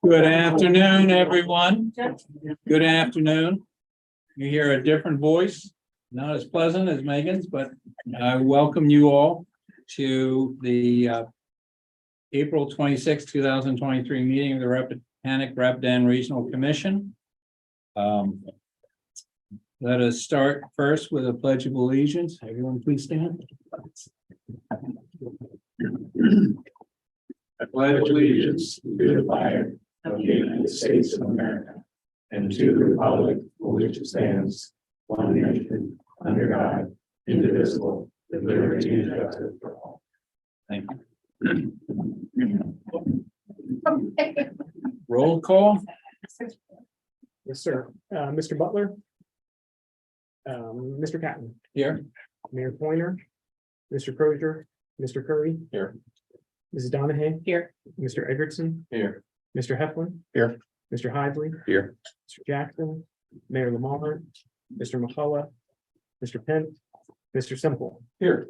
Good afternoon, everyone. Good afternoon. You hear a different voice, not as pleasant as Megan's, but I welcome you all to the April 26, 2023 meeting of the Rappahannock-Rapidan Regional Commission. Let us start first with a pledge of allegiance. Everyone please stand. I pledge allegiance to the flag of the United States of America and to the republic for which it stands, one nation, under God, indivisible, with liberty and justice for all. Thank you. Roll call. Yes, sir. Mr. Butler. Mr. Catton. Here. Mayor Pointer. Mr. Crozier. Mr. Curry. Here. Mrs. Donahue. Here. Mr. Edgerton. Here. Mr. Heflin. Here. Mr. Hively. Here. Mr. Jackson. Mayor Lamar. Mr. McCullough. Mr. Pent. Mr. Semple. Here.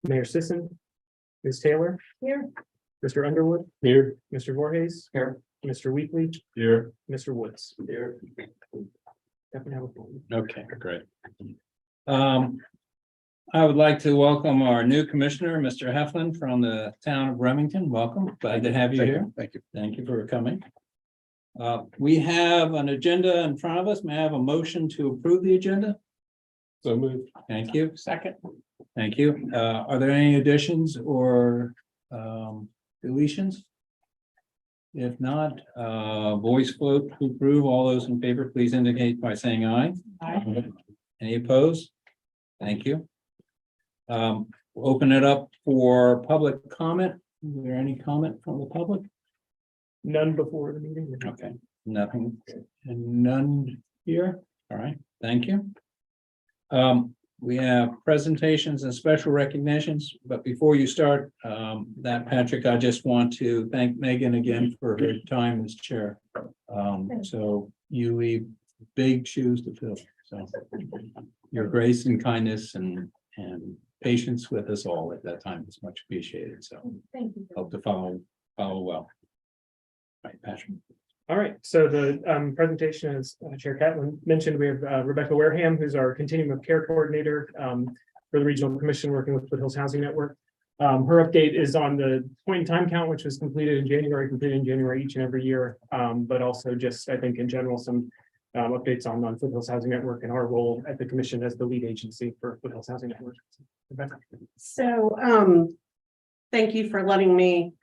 Mayor Sisson. Ms. Taylor. Here. Mr. Underwood. Here. Mr. Voorhees. Here. Mr. Weekly. Here. Mr. Woods. Here. Definitely have a phone. Okay, great. I would like to welcome our new commissioner, Mr. Heflin from the town of Remington. Welcome. Glad to have you here. Thank you. Thank you for coming. We have an agenda in front of us. May I have a motion to approve the agenda? So moved. Thank you. Second. Thank you. Are there any additions or deletions? If not, voice vote to approve. All those in favor, please indicate by saying aye. Aye. Any opposed? Thank you. We'll open it up for public comment. Is there any comment from the public? None before the meeting. Okay, nothing and none here. All right, thank you. We have presentations and special recognitions, but before you start that, Patrick, I just want to thank Megan again for her time as chair. So you leave big shoes to fill. So your grace and kindness and patience with us all at that time is much appreciated. So Thank you. hope to follow well. Right, Patrick. All right, so the presentation, as Chair Catlin mentioned, we have Rebecca Wareham, who's our Continuum of Care Coordinator for the Regional Commission working with Foothills Housing Network. Her update is on the point in time count, which was completed in January each and every year, but also just, I think, in general, some updates on Foothills Housing Network and our role at the Commission as the lead agency for Foothills Housing Network. Rebecca. So, thank you for letting me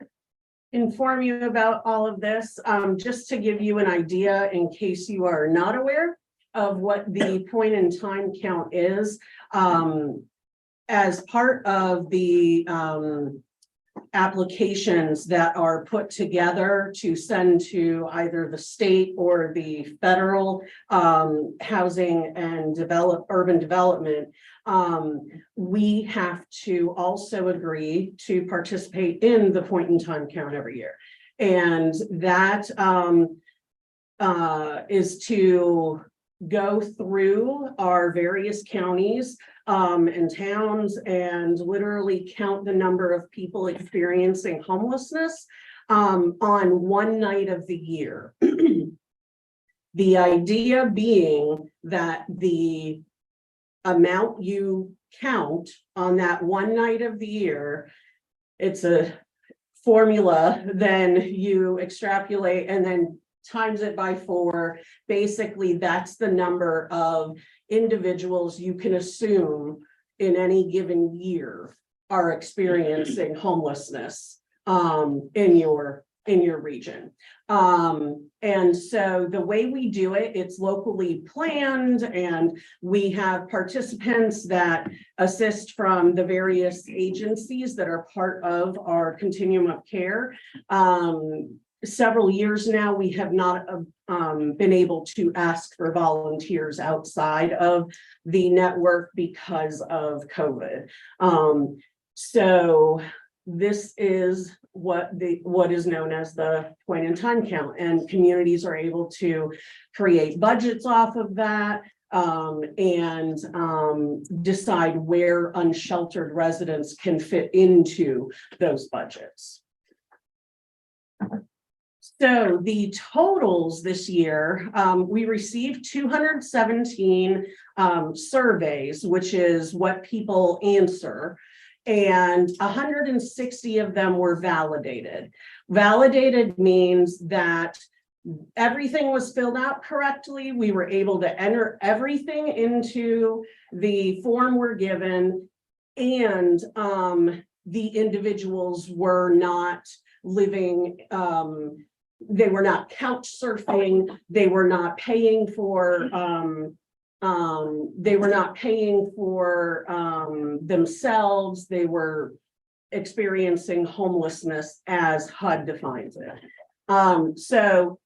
inform you about all of this. Just to give you an idea, in case you are not aware of what the point in time count is, as part of the applications that are put together to send to either the state or the federal housing and urban development, we have to also agree to participate in the point in time count every year. And that is to go through our various counties and towns and literally count the number of people experiencing homelessness on one night of the year. The idea being that the amount you count on that one night of the year, it's a formula, then you extrapolate and then times it by 4. Basically, that's the number of individuals you can assume in any given year are experiencing homelessness in your region. And so the way we do it, it's locally planned, and we have participants that assist from the various agencies that are part of our continuum of care. Several years now, we have not been able to ask for volunteers outside of the network because of COVID. So this is what is known as the point in time count, and communities are able to create budgets off of that and decide where unsheltered residents can fit into those budgets. So the totals this year, we received 217 surveys, which is what people answer. And 160 of them were validated. Validated means that everything was filled out correctly. We were able to enter everything into the form we're given, and the individuals were not living, they were not couch surfing, they were not paying for themselves, they were experiencing homelessness as HUD defines it. So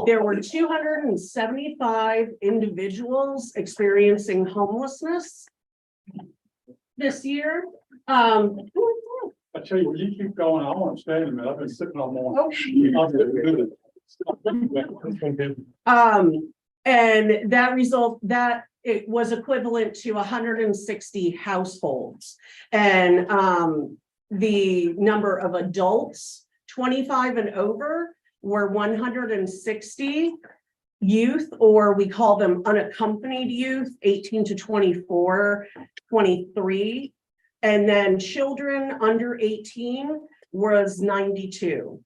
there were 275 individuals experiencing homelessness this year. I tell you, you keep going, I want to stay in a minute, I've been sitting on more. Okay. I'll And that it was equivalent to 160 households. And the number of adults 25 and over were 160. Youth, or we call them unaccompanied youth, 18 to 24, 23. And then children under 18 was 92.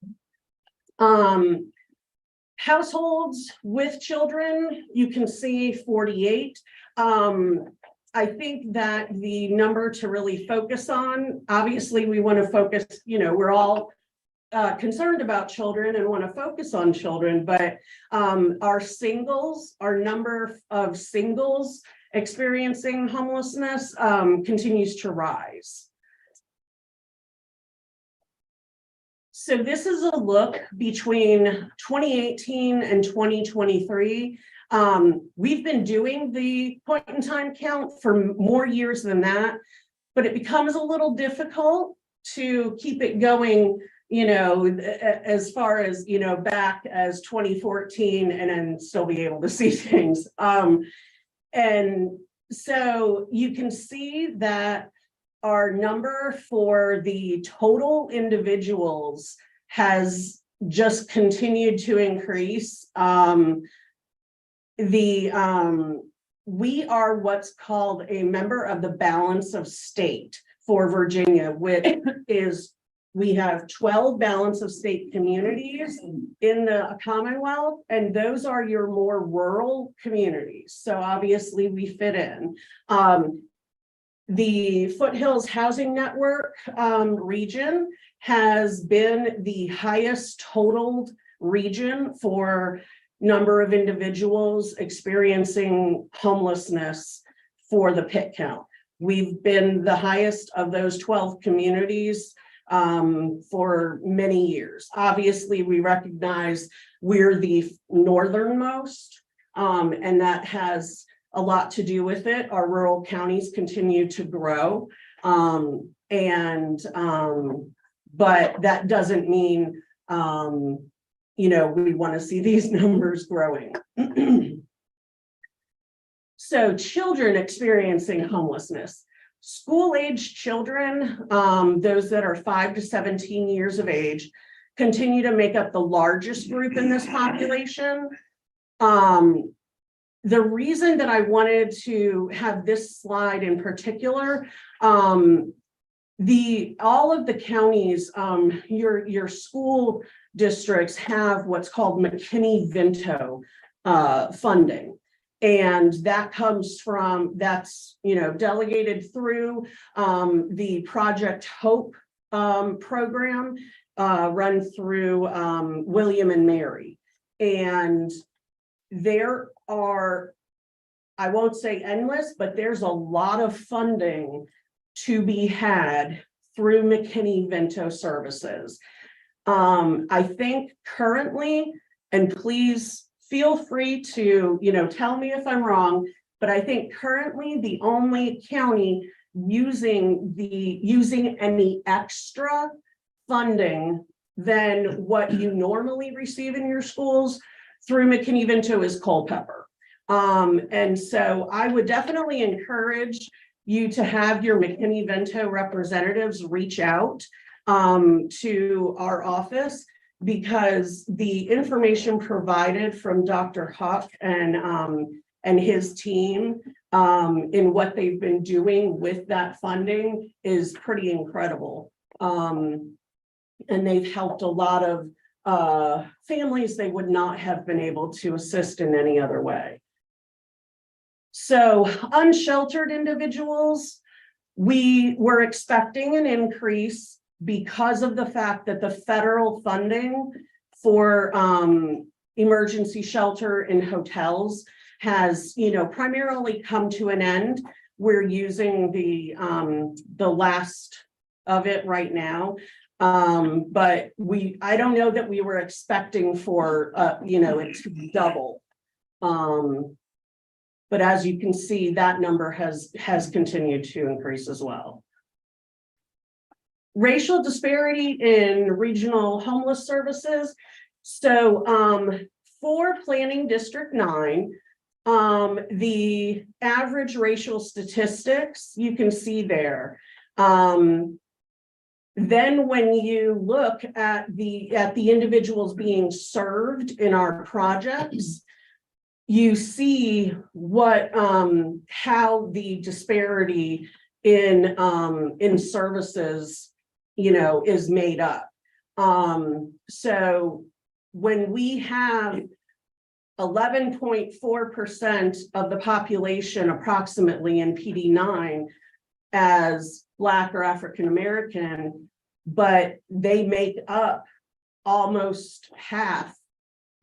Households with children, you can see 48. I think that the number to really focus on, obviously we want to focus, we're all concerned about children and want to focus on children, but our number of singles experiencing homelessness continues to rise. So this is a look between 2018 and 2023. We've been doing the point in time count for more years than that, but it becomes a little difficult to keep it going, as far as, back as 2014 and then still be able to see things. And so you can see that our number for the total individuals has just continued to increase. We are what's called a member of the balance of state for Virginia, which is, we have 12 balance of state communities in the Commonwealth, and those are your more rural communities. So obviously we fit in. The Foothills Housing Network region has been the highest totaled region for number of individuals experiencing homelessness for the PIT count. We've been the highest of those 12 communities for many years. Obviously, we recognize we're the northernmost, and that has a lot to do with it. Our rural counties continue to grow, but that doesn't mean we want to see these numbers growing. So children experiencing homelessness. School-age children, those that are 5 to 17 years of age, continue to make up the largest group in this population. The reason that I wanted to have this slide in particular, all of the counties, your school districts have what's called McKinney-Vento funding. And that comes from, that's, delegated through the Project Hope program run through William and Mary. And there are, I won't say endless, but there's a lot of funding to be had through McKinney-Vento services. I think currently, and please feel free to, tell me if I'm wrong, but I think currently the only county using any extra funding than what you normally receive in your schools through McKinney-Vento is Culpeper. And so I would definitely encourage you to have your McKinney-Vento representatives reach out to our office. because the information provided from Dr. Huck and his team in what they've been doing with that funding is pretty incredible. And they've helped a lot of families they would not have been able to assist in any other way. So unsheltered individuals, we were expecting an increase because of the fact that the federal funding for emergency shelter in hotels has, primarily come to an end. We're using the last of it right now. But I don't know that we were expecting for, it to double. But as you can see, that number has continued to increase as well. Racial disparity in regional homeless services. So for Planning District 9, the average racial statistics you can see there. Then when you look at the individuals being served in our projects, you see what how the disparity in services is made up. So when we have 11.4% of the population approximately in PD9 as Black or African American, but they make up almost half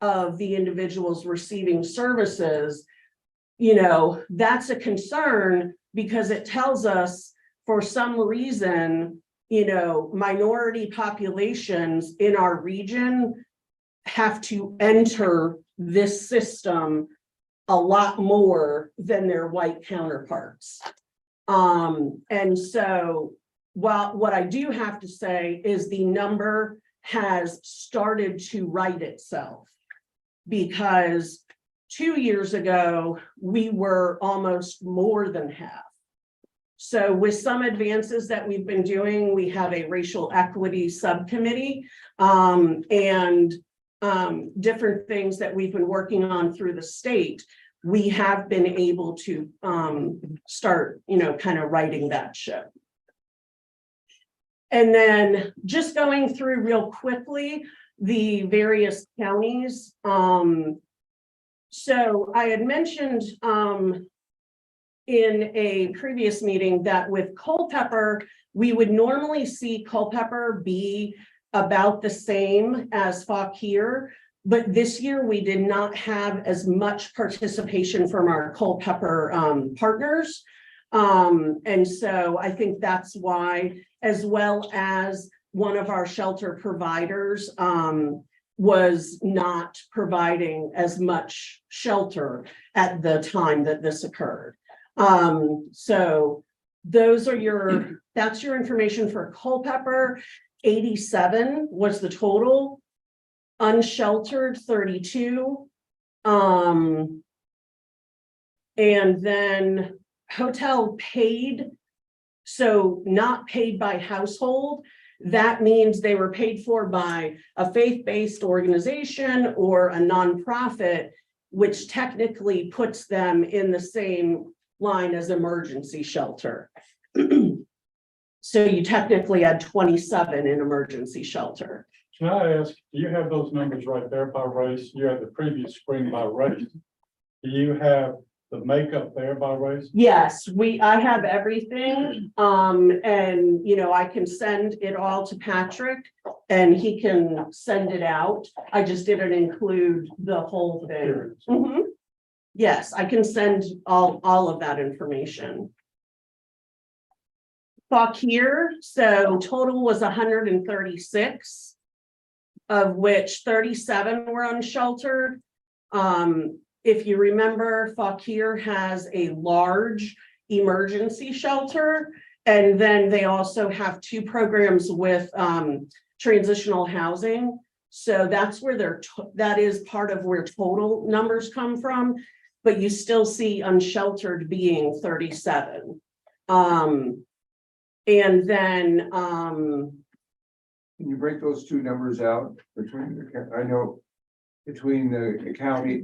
of the individuals receiving services, that's a concern, because it tells us for some reason, minority populations in our region have to enter this system a lot more than their white counterparts. And so what I do have to say is the number has started to right itself, because 2 years ago, we were almost more than half. So with some advances that we've been doing, we have a racial equity subcommittee and different things that we've been working on through the state. We have been able to start, kind of righting that ship. And then just going through real quickly, the various counties. So I had mentioned in a previous meeting that with Culpeper, we would normally see Culpeper be about the same as Fauquier, but this year we did not have as much participation from our Culpeper partners. And so I think that's why, as well as one of our shelter providers was not providing as much shelter at the time that this occurred. So those are that's your information for Culpeper. 87 was the total, unsheltered 32. And then hotel paid, so not paid by household. That means they were paid for by a faith-based organization or a nonprofit, which technically puts them in the same line as emergency shelter. So you technically had 27 in emergency shelter. Can I ask, do you have those numbers right there by race? You have the previous screen by race. Do you have the makeup there by race? Yes, I have everything. And I can send it all to Patrick and he can send it out. I just didn't include the whole thing. Mm-hmm. Yes, I can send all of that information. Fauquier, so total was 136, of which 37 were unsheltered. If you remember, Fauquier has a large emergency shelter, and then they also have 2 programs with transitional housing. So that's where that is part of where total numbers come from, but you still see unsheltered being 37. And then Can you break those two numbers out between I know between the county,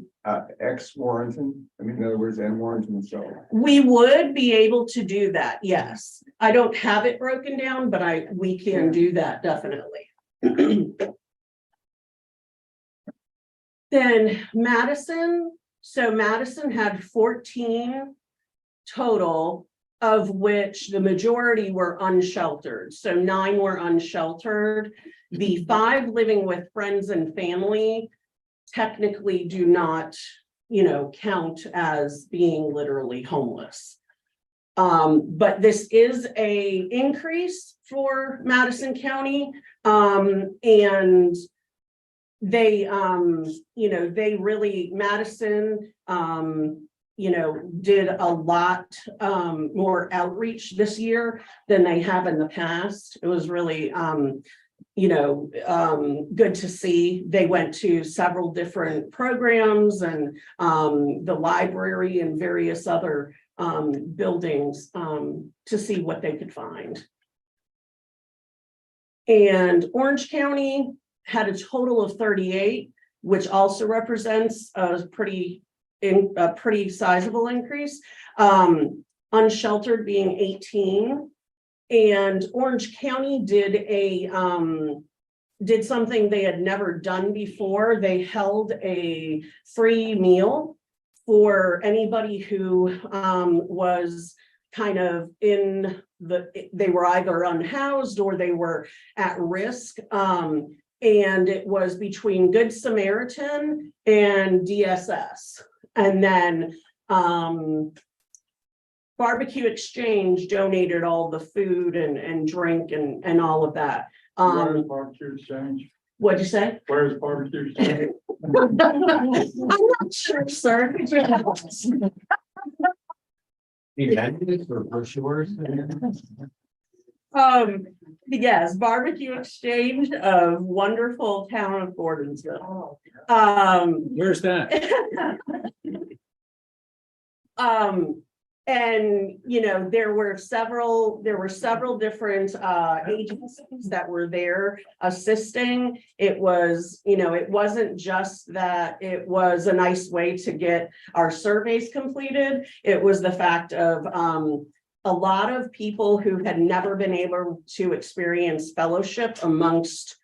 ex Warrenton, I mean, in other words, and Warrenton itself? We would be able to do that, yes. I don't have it broken down, but we can do that definitely. Then Madison, so Madison had 14 total, of which the majority were unsheltered. So 9 were unsheltered. The 5 living with friends and family technically do not, count as being literally homeless. But this is a increase for Madison County. And they, they really, Madison, did a lot more outreach this year than they have in the past. It was really, good to see. They went to several different programs and the library and various other buildings to see what they could find. And Orange County had a total of 38, which also represents a pretty sizable increase. Unsheltered being 18. And Orange County did something they had never done before. They held a free meal for anybody who was kind of they were either unhoused or they were at risk. And it was between Good Samaritan and DSS. And then Barbecue Exchange donated all the food and drink and all of that. Where's Barbecue Exchange? What'd you say? Where's Barbecue Exchange? I'm not sure, sir. Yes, Barbecue Exchange of wonderful town of Gordonsville. Where's that? And there were several different agencies that were there assisting. It was, it wasn't just that it was a nice way to get our surveys completed. It was the fact of a lot of people who had never been able to experience fellowship amongst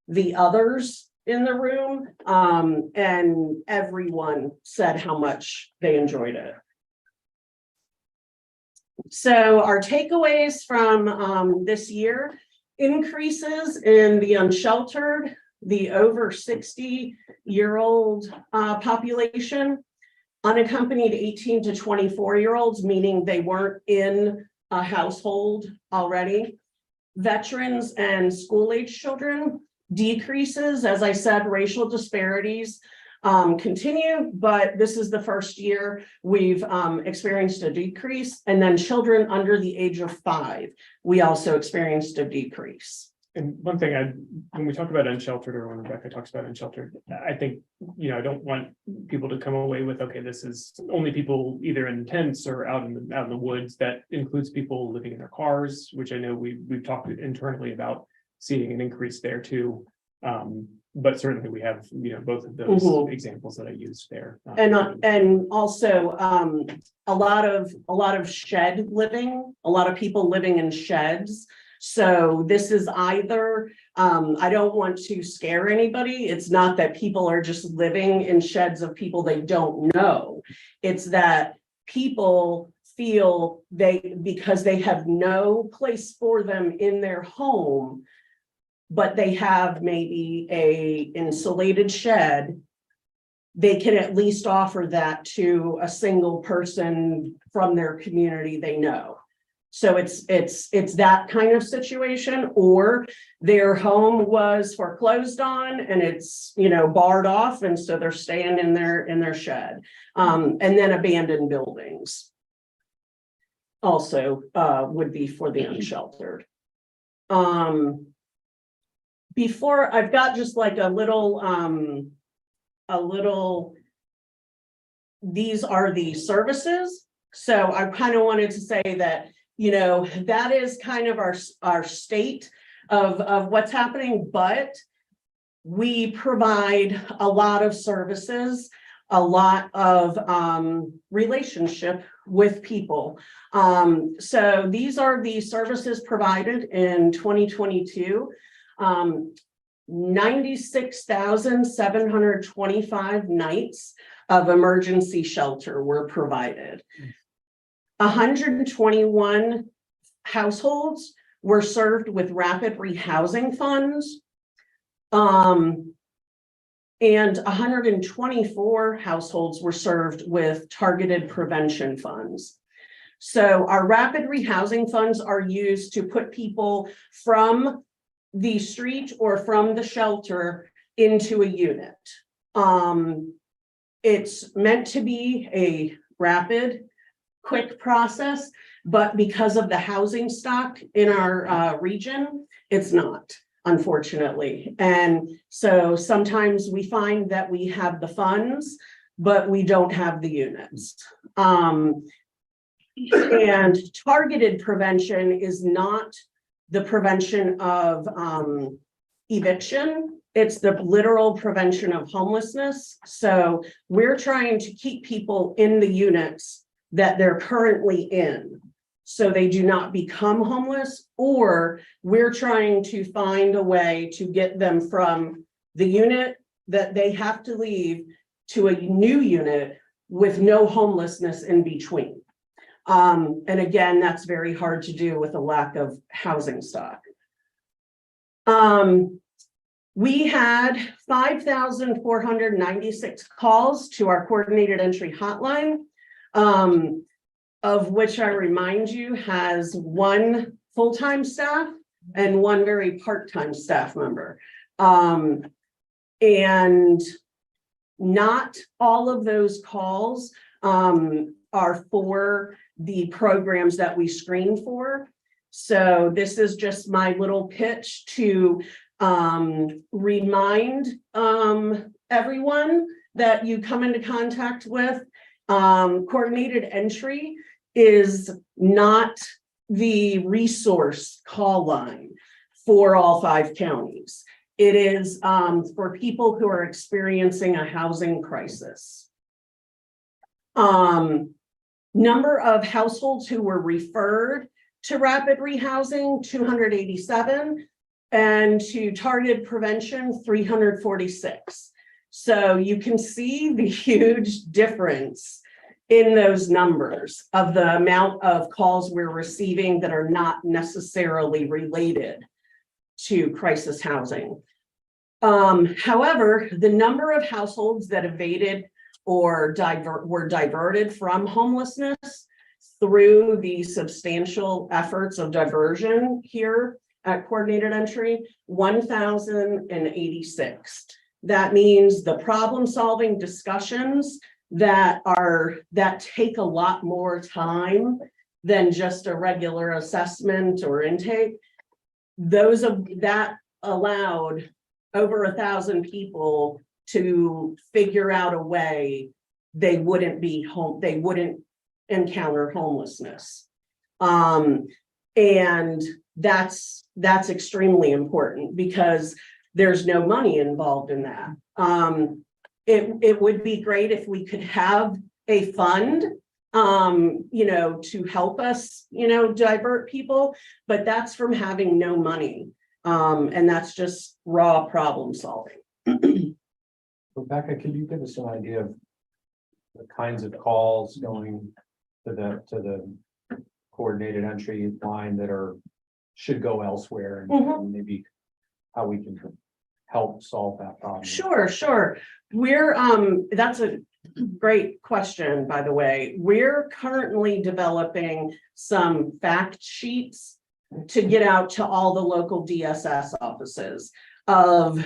the others in the room. And everyone said how much they enjoyed it. So our takeaways from this year: increases in the unsheltered, the over 60-year-old population, unaccompanied 18 to 24-year-olds, meaning they weren't in a household already, veterans and school-age children, decreases. As I said, racial disparities continue, but this is the first year we've experienced a decrease. And then children under the age of 5, we also experienced a decrease. And one thing when we talk about unsheltered, or when Rebecca talks about unsheltered, I think, I don't want people to come away with, okay, this is only people either in tents or out in the woods. That includes people living in their cars, which I know we've talked internally about seeing an increase there too. But certainly we have, both of those examples that I used there. And also a lot of shed living, a lot of people living in sheds. So this is either, I don't want to scare anybody. It's not that people are just living in sheds of people they don't know. It's that people feel because they have no place for them in their home, but they have maybe a insulated shed, they can at least offer that to a single person from their community they know. So it's that kind of situation, or their home was foreclosed on and it's, barred off, and so they're staying in their shed. And then abandoned buildings also would be for the unsheltered. Before, I've got just like a little, these are the services. So I kind of wanted to say that, that is kind of our state. of what's happening, but we provide a lot of services, a lot of relationship with people. So these are the services provided in 2022. 96,725 nights of emergency shelter were provided. 121 households were served with rapid rehousing funds. And 124 households were served with targeted prevention funds. So our rapid rehousing funds are used to put people from the street or from the shelter into a unit. It's meant to be a rapid, quick process, but because of the housing stock in our region, it's not, unfortunately. And so sometimes we find that we have the funds, but we don't have the units. And targeted prevention is not the prevention of eviction. It's the literal prevention of homelessness. So we're trying to keep people in the units that they're currently in, so they do not become homeless, or we're trying to find a way to get them from the unit that they have to leave to a new unit with no homelessness in between. And again, that's very hard to do with a lack of housing stock. We had 5,496 calls to our coordinated entry hotline, of which I remind you has 1 full-time staff and 1 very part-time staff member. And not all of those calls are for the programs that we screen for. So this is just my little pitch to remind everyone that you come into contact with. Coordinated entry is not the resource call line for all 5 counties. It is for people who are experiencing a housing crisis. Number of households who were referred to rapid rehousing, 287, and to targeted prevention, 346. So you can see the huge difference in those numbers of the amount of calls we're receiving that are not necessarily related to crisis housing. However, the number of households that evaded or were diverted from homelessness through the substantial efforts of diversion here at coordinated entry, 1,086. That means the problem-solving discussions that take a lot more time than just a regular assessment or intake. That allowed over 1,000 people to figure out a way they wouldn't encounter homelessness. And that's extremely important because there's no money involved in that. It would be great if we could have a fund, to help us, divert people, but that's from having no money. And that's just raw problem solving. Rebecca, can you give us an idea of the kinds of calls going to the coordinated entry line that should go elsewhere, and maybe how we can help solve that problem? Sure. We're that's a great question, by the way. We're currently developing some fact sheets to get out to all the local DSS offices of,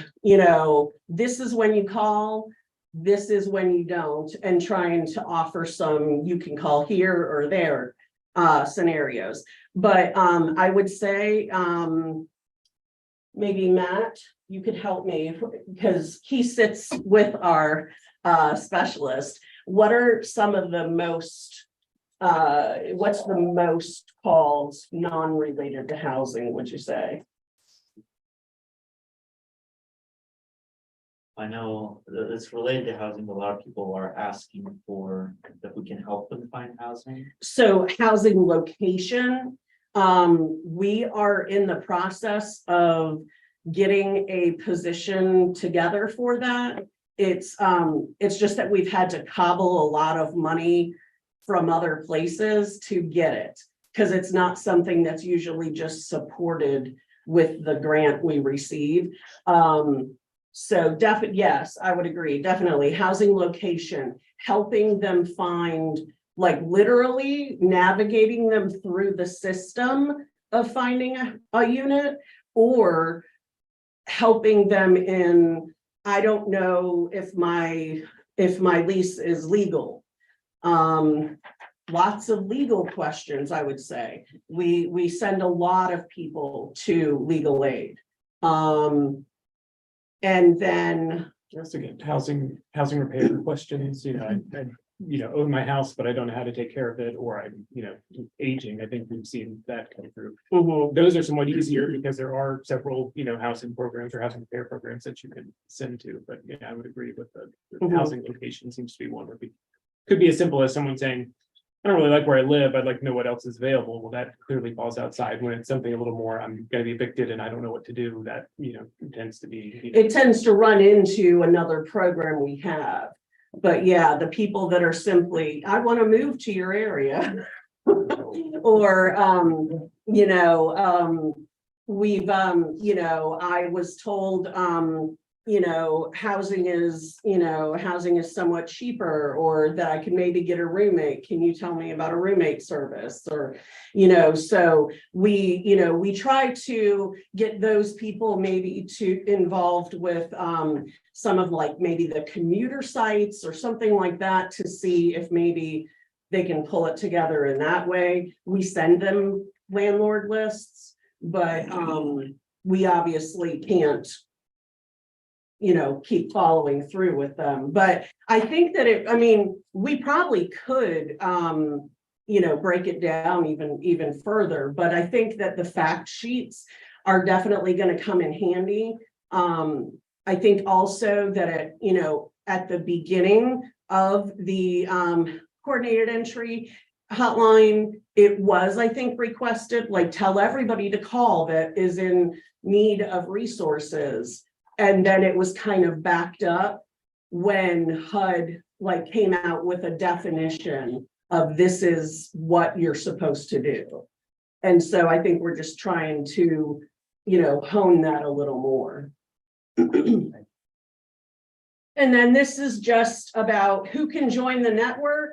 this is when you call, this is when you don't, and trying to offer some you can call here or there scenarios. But I would say maybe Matt, you could help me because he sits with our specialist. What are some of the most what's the most calls non-related to housing, would you say? I know that it's related to housing, but a lot of people are asking for that we can help them find housing. So housing location, we are in the process of getting a position together for that. It's just that we've had to cobble a lot of money from other places to get it. Because it's not something that's usually just supported with the grant we receive. So yes, I would agree, definitely. Housing location, helping them find, like literally navigating them through the system of finding a unit, or helping them in, I don't know if my lease is legal. Lots of legal questions, I would say. We send a lot of people to legal aid. And then, Just again, housing repair questions, I own my house, but I don't know how to take care of it, or I'm, aging. I think we've seen that come through. mhm, Those are somewhat easier because there are several, housing programs or housing repair programs that you can send to, but yeah, I would agree with the Mhm. housing location seems to be one where could be as simple as someone saying, I don't really like where I live, I'd like to know what else is available. Well, that clearly falls outside. When it's something a little more, I'm gonna be evicted and I don't know what to do, that, tends to be. it tends to run into another program we have. But yeah, the people that are simply, I want to move to your area. Or, we've, I was told, housing is somewhat cheaper, or that I could maybe get a roommate. Can you tell me about a roommate service? Or, so we try to get those people maybe involved with, some of like maybe the commuter sites or something like that, to see if maybe they can pull it together in that way. We send them landlord lists, but we obviously can't, keep following through with them. But I think that we probably could, break it down even further. But I think that the fact sheets are definitely going to come in handy. I think also that at the beginning of the coordinated entry hotline, it was, I think, requested, like, tell everybody to call that is in need of resources. And then it was kind of backed up when HUD came out with a definition of this is what you're supposed to do. And so I think we're just trying to, hone that a little more. And then this is just about who can join the network.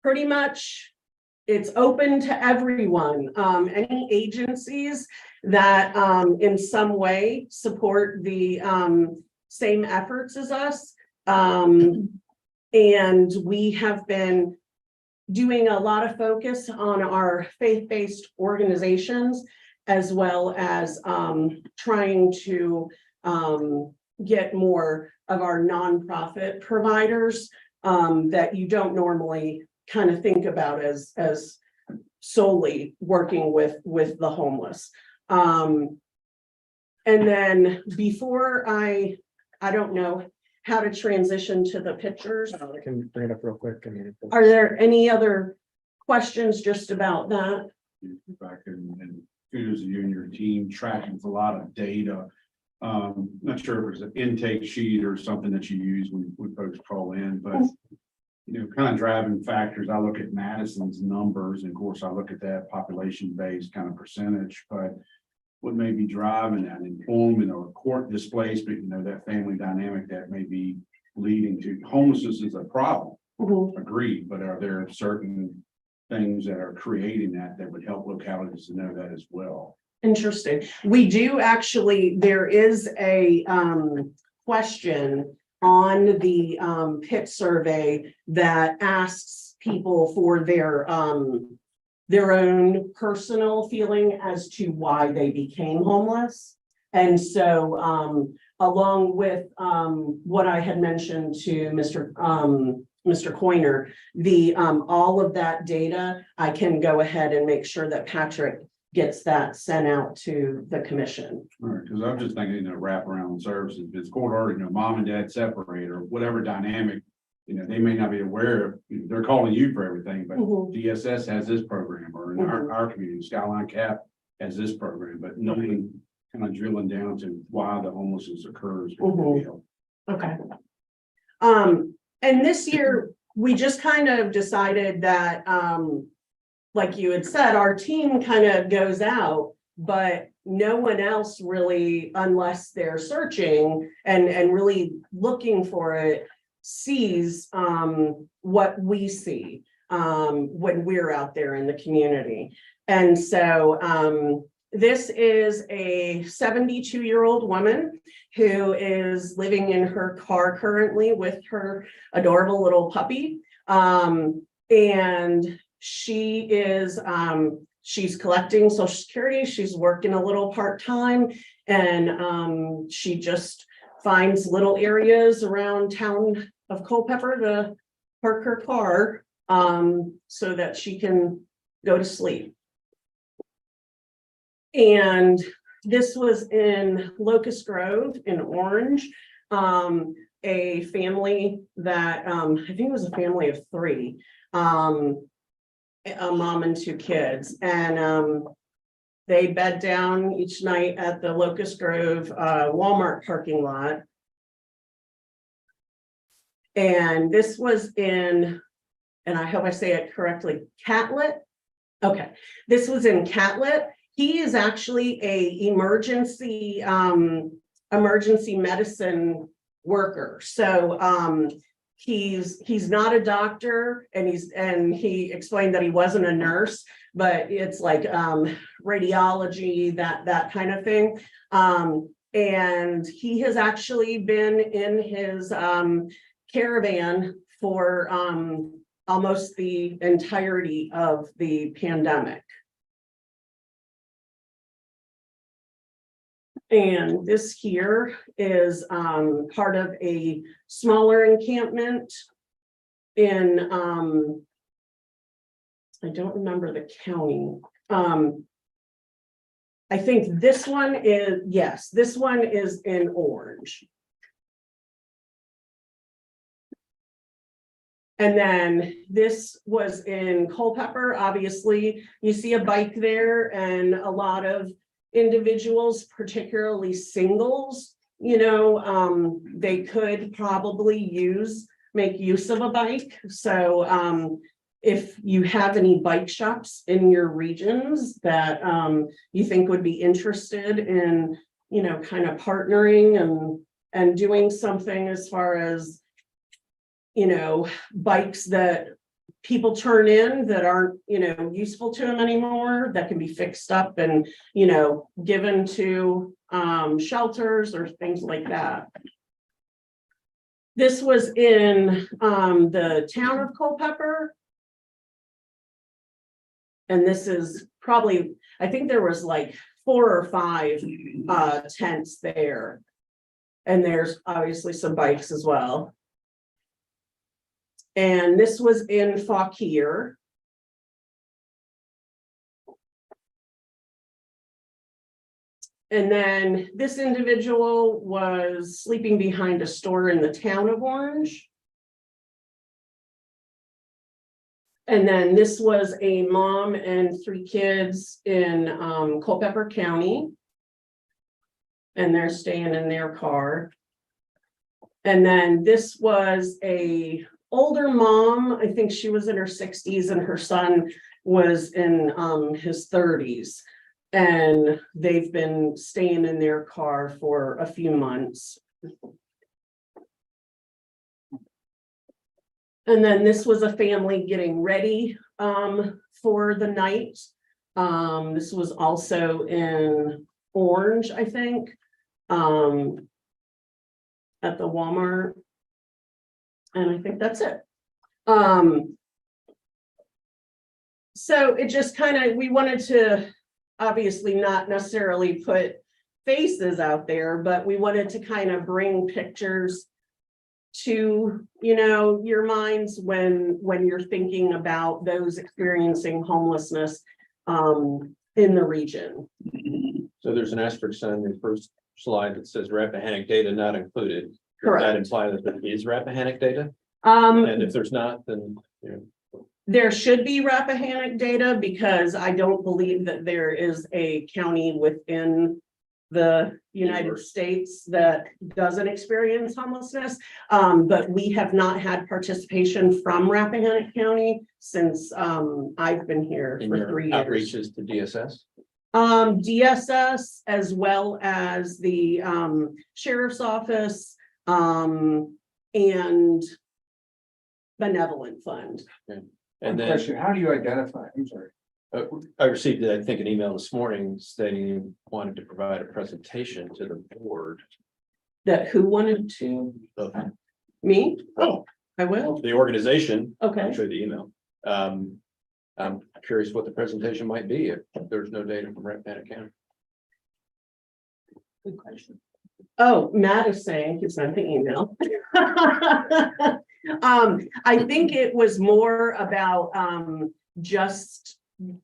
Pretty much it's open to everyone. Any agencies that in some way support the same efforts as us. And we have been doing a lot of focus on our faith-based organizations, as well as trying to get more of our nonprofit providers that you don't normally kind of think about as solely working with the homeless. And then before I don't know how to transition to the pictures. I can bring it up real quick. Are there any other questions just about that? Back and kudos to you and your team tracking with a lot of data. Not sure if it's an intake sheet or something that you use when folks call in, but kind of driving factors. I look at Madison's numbers, and of course I look at that population-based kind of percentage, but what may be driving that employment or court displacement, that family dynamic that may be leading to homelessness is a problem. Mhm. Agreed, but are there certain things that are creating that would help localities to know that as well? Interesting. We do actually, there is a question on the PIT survey that asks people for their own personal feeling as to why they became homeless. And so along with what I had mentioned to Mr. Coiner, all of that data, I can go ahead and make sure that Patrick gets that sent out to the commission. All right, because I'm just thinking, wraparound services, if it's court order, mom and dad separate or whatever dynamic. They may not be aware of, they're calling you for everything, but Mhm. DSS has this program, or in our community, Skyline Cap has this program, but knowing, kind of drilling down to why the homelessness occurs. would be helpful. Okay. And this year, we just kind of decided that, like you had said, our team kind of goes out, but no one else really, unless they're searching and really looking for it, sees, what we see, when we're out there in the community. And so, this is a 72-year-old woman who is living in her car currently with her adorable little puppy. And she is, she's collecting Social Security. She's working a little part-time, and she just finds little areas around town of Culpeper to park her car, so that she can go to sleep. And this was in Locust Grove in Orange. A family that, I think it was a family of 3, a mom and 2 kids. And they bed down each night at the Locust Grove Walmart parking lot. And this was in, and I hope I say it correctly, Catlett. Okay, this was in Catlett. He is actually a emergency medicine worker. So he's not a doctor, and he explained that he wasn't a nurse, but it's like radiology, that kind of thing. And he has actually been in his caravan for almost the entirety of the pandemic. And this here is part of a smaller encampment in, I don't remember the county. I think this one is, yes, this one is in Orange. And then this was in Culpeper. Obviously, you see a bike there, and a lot of individuals, particularly singles, they could probably make use of a bike. So if you have any bike shops in your regions that you think would be interested in, kind of partnering and doing something as far as, bikes that people turn in that aren't, useful to them anymore, that can be fixed up and, given to shelters or things like that. This was in the town of Culpeper. And this is probably, I think there was like 4 or 5 tents there. And there's obviously some bikes as well. And this was in Fauquier. And then this individual was sleeping behind a store in the town of Orange. And then this was a mom and 3 kids in Culpeper County. And they're staying in their car. And then this was a older mom. I think she was in her 60s, and her son was in his 30s. And they've been staying in their car for a few months. And then this was a family getting ready for the night. This was also in Orange, I think, at the Walmart. And I think that's it. So it just kind of, we wanted to obviously not necessarily put faces out there, but we wanted to kind of bring pictures to, your minds when you're thinking about those experiencing homelessness, in the region. So there's an asterisk on the first slide that says Rappahannock data not included. Does that Correct. imply that there is Rappahannock data? Um, And if there's not, then, you know, there should be Rappahannock data because I don't believe that there is a county within the United States that doesn't experience homelessness. But we have not had participation from Rappahannock County since I've been here in for your 3 years. outreaches to DSS? DSS as well as the sheriff's office and benevolent fund. And then Question, how do you identify? I'm sorry. I received, I think, an email this morning stating you wanted to provide a presentation to the board That who wanted to, of me? Oh. I will, the organization. okay. I'll show you the email. I'm curious what the presentation might be if there's no data from Rappahannock County. Good question. Oh, Matt is saying he sent the email. I think it was more about just,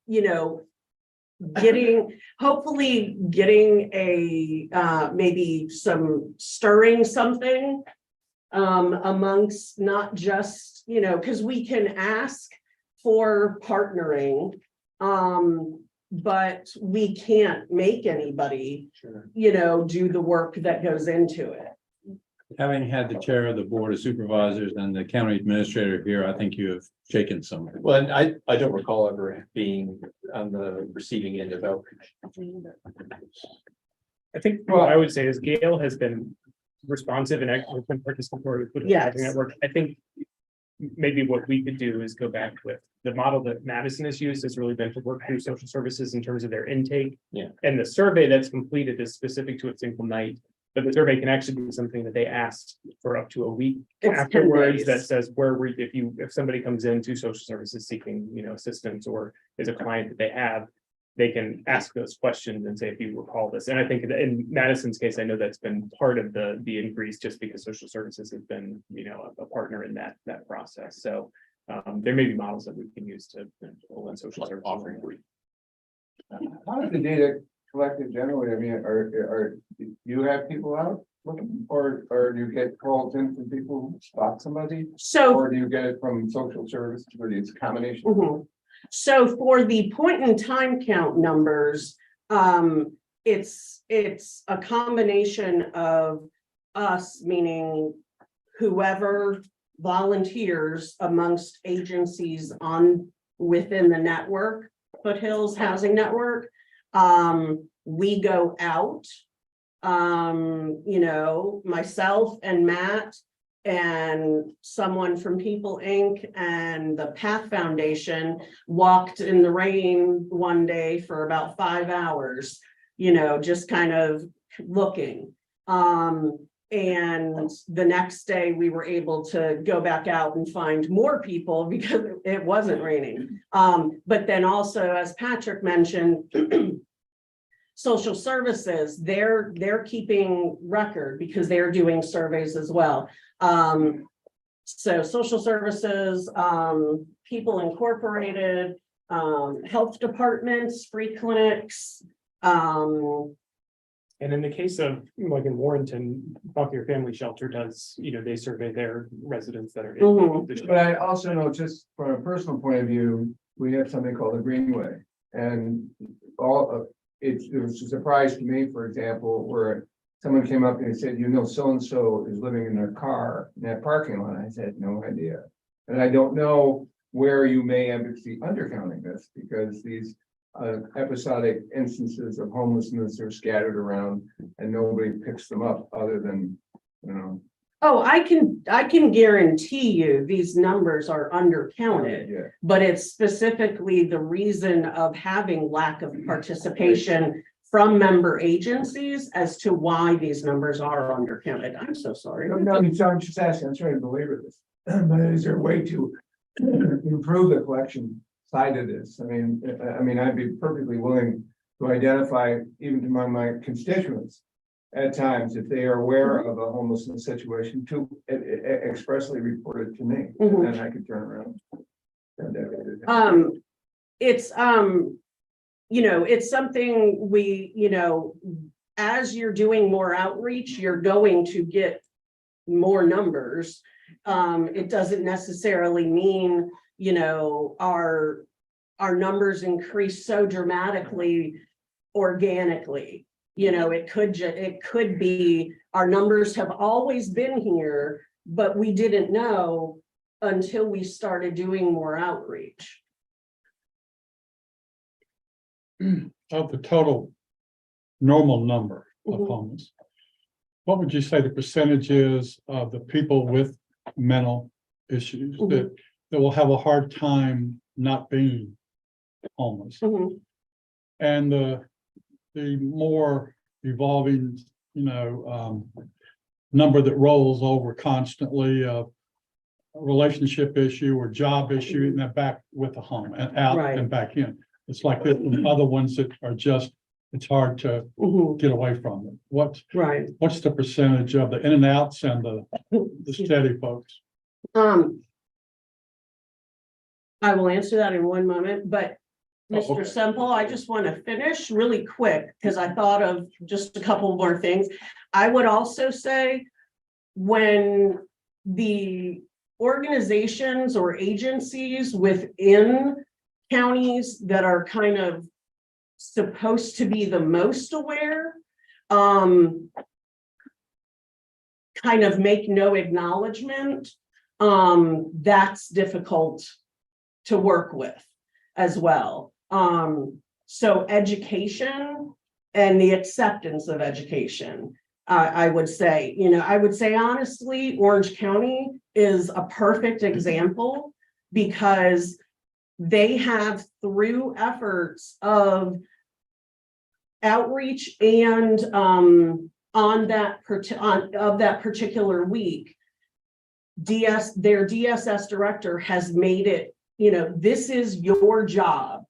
you know, hopefully getting a maybe stirring something amongst not just, you know, because we can ask for partnering, but we can't make anybody, Sure. you know, do the work that goes into it. Having had the chair of the board of supervisors and the county administrator here, I think you have shaken some. Well, and I don't recall ever being on the receiving end of outreach. I think what I would say is Gail has been responsive and has been participatory with the Yes. housing network. I think maybe what we could do is go back with the model that Madison has used has really been to work through social services in terms of their intake. Yeah. And the survey that's completed is specific to a single night, but the survey can actually be something that they asked for up to a week It's 10 afterwards days. that says where we, if somebody comes into social services seeking, you know, assistance or is a client that they have, they can ask those questions and say, if you recall this. And I think in Madison's case, I know that's been part of the increase just because social services has been, you know, a partner in that process. So there may be models that we can use to pull in social services. Offering. How is the data collected generally? I mean, do you have people out looking, or do you get calls in from people who spot somebody? So Or do you get it from social services, or it's a combination? Mhm. So for the point in time count numbers, it's a combination of us, meaning whoever volunteers amongst agencies within the network, Foothills Housing Network. We go out, you know, myself and Matt and someone from People Inc. and the Path Foundation walked in the rain one day for about 5 hours, you know, just kind of looking. And the next day we were able to go back out and find more people because it wasn't raining. But then also, as Patrick mentioned, social services, they're keeping record because they're doing surveys as well. So social services, People Incorporated, health departments, free clinics. And in the case of, like in Warrenton, Buckley Family Shelter does, you know, they survey their residents that are in. Mhm. But I also know, just from a personal point of view, we have something called the Greenway. And it was a surprise to me, for example, where someone came up and said, you know, so-and-so is living in their car in that parking lot. I said, no idea. And I don't know where you may be undercounting this, because these episodic instances of homelessness are scattered around and nobody picks them up other than, you know. Oh, I can guarantee you these numbers are undercounted, Yeah. but it's specifically the reason of having lack of participation from member agencies as to why these numbers are undercounted. I'm so sorry. No, I'm just asking, I'm trying to belabor this, but is there a way to improve the collection side of this? I mean, I'd be perfectly willing to identify even among my constituents at times, if they are aware of a homelessness situation, to expressly report it to me, Mhm. and I could turn around. It's it's something we, as you're doing more outreach, you're going to get more numbers. It doesn't necessarily mean, our numbers increase so dramatically organically. It could be our numbers have always been here, but we didn't know until we started doing more outreach. Of the total normal number of Mhm. homeless, what would you say the percentage is of the people with mental issues that will have a hard time not being homeless? Mhm. And the more evolving, number that rolls over constantly, a relationship issue or job issue, and then back with the home and out Right. and back in. It's like the other ones that are just, it's hard to Mhm. get away from it. Right. What's the percentage of the in and outs and the steady folks? I will answer that in one moment, but Oh, Mr. okay. Semple, I just want to finish really quick because I thought of just a couple more things. I would also say when the organizations or agencies within counties that are kind of supposed to be the most aware, kind of make no acknowledgement, that's difficult to work with as well. So education and the acceptance of education, I would say, honestly, Orange County is a perfect example because they have, through efforts of outreach and of that particular week, their DSS director has made it, this is your job.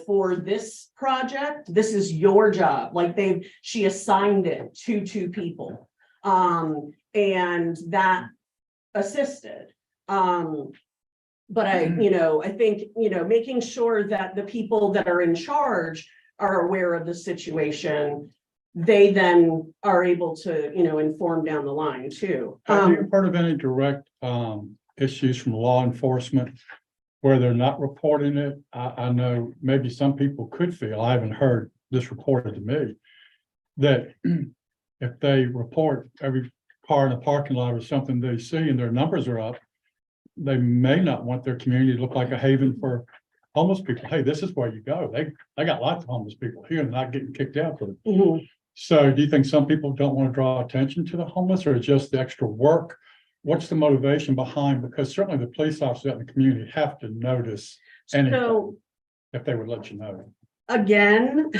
For this project, this is your job. Like she assigned it to 2 people. And that assisted. But I think, making sure that the people that are in charge are aware of the situation, they then are able to, inform down the line too. Have you heard of any direct issues from law enforcement where they're not reporting it? I know maybe some people could feel, I haven't heard this reported to me, that if they report every car in the parking lot or something they see and their numbers are up, they may not want their community to look like a haven for homeless people. Hey, this is where you go. They got lots of homeless people here and not getting kicked out for it. So do you think some people don't want to draw attention to the homeless, or just the extra work? What's the motivation behind? Because certainly the police officers out in the community have to notice anything So if they would let you know. again,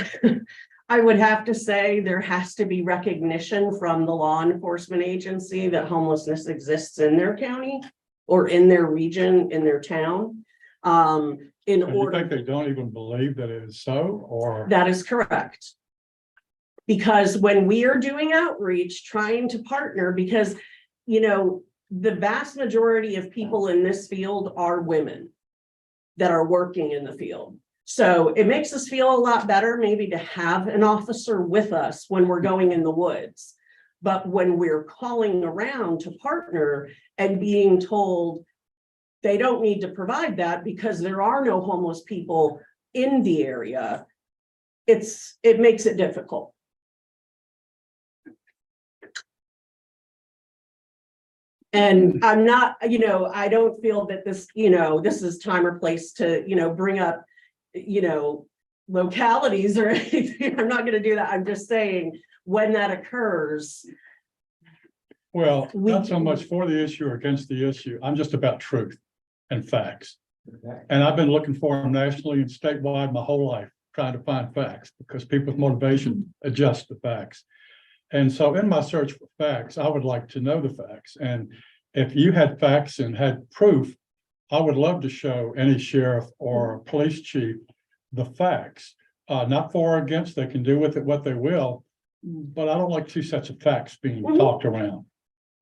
I would have to say there has to be recognition from the law enforcement agency that homelessness exists in their county or in their region, in their town. In So you order, think they don't even believe that it is so, or? that is correct. Because when we are doing outreach, trying to partner, because, the vast majority of people in this field are women that are working in the field. So it makes us feel a lot better maybe to have an officer with us when we're going in the woods. But when we're calling around to partner and being told they don't need to provide that because there are no homeless people in the area, it makes it difficult. And I'm not, I don't feel that this, this is time or place to, bring up, localities or anything. I'm not going to do that. I'm just saying when that occurs. Well, not so much for the issue or against the issue. I'm just about truth and facts. And I've been looking for them nationally and statewide my whole life, trying to find facts, because people's motivation adjust to facts. And so in my search for facts, I would like to know the facts. And if you had facts and had proof, I would love to show any sheriff or police chief the facts, not for or against. They can do with it what they will, but I don't like 2 sets of facts being talked around.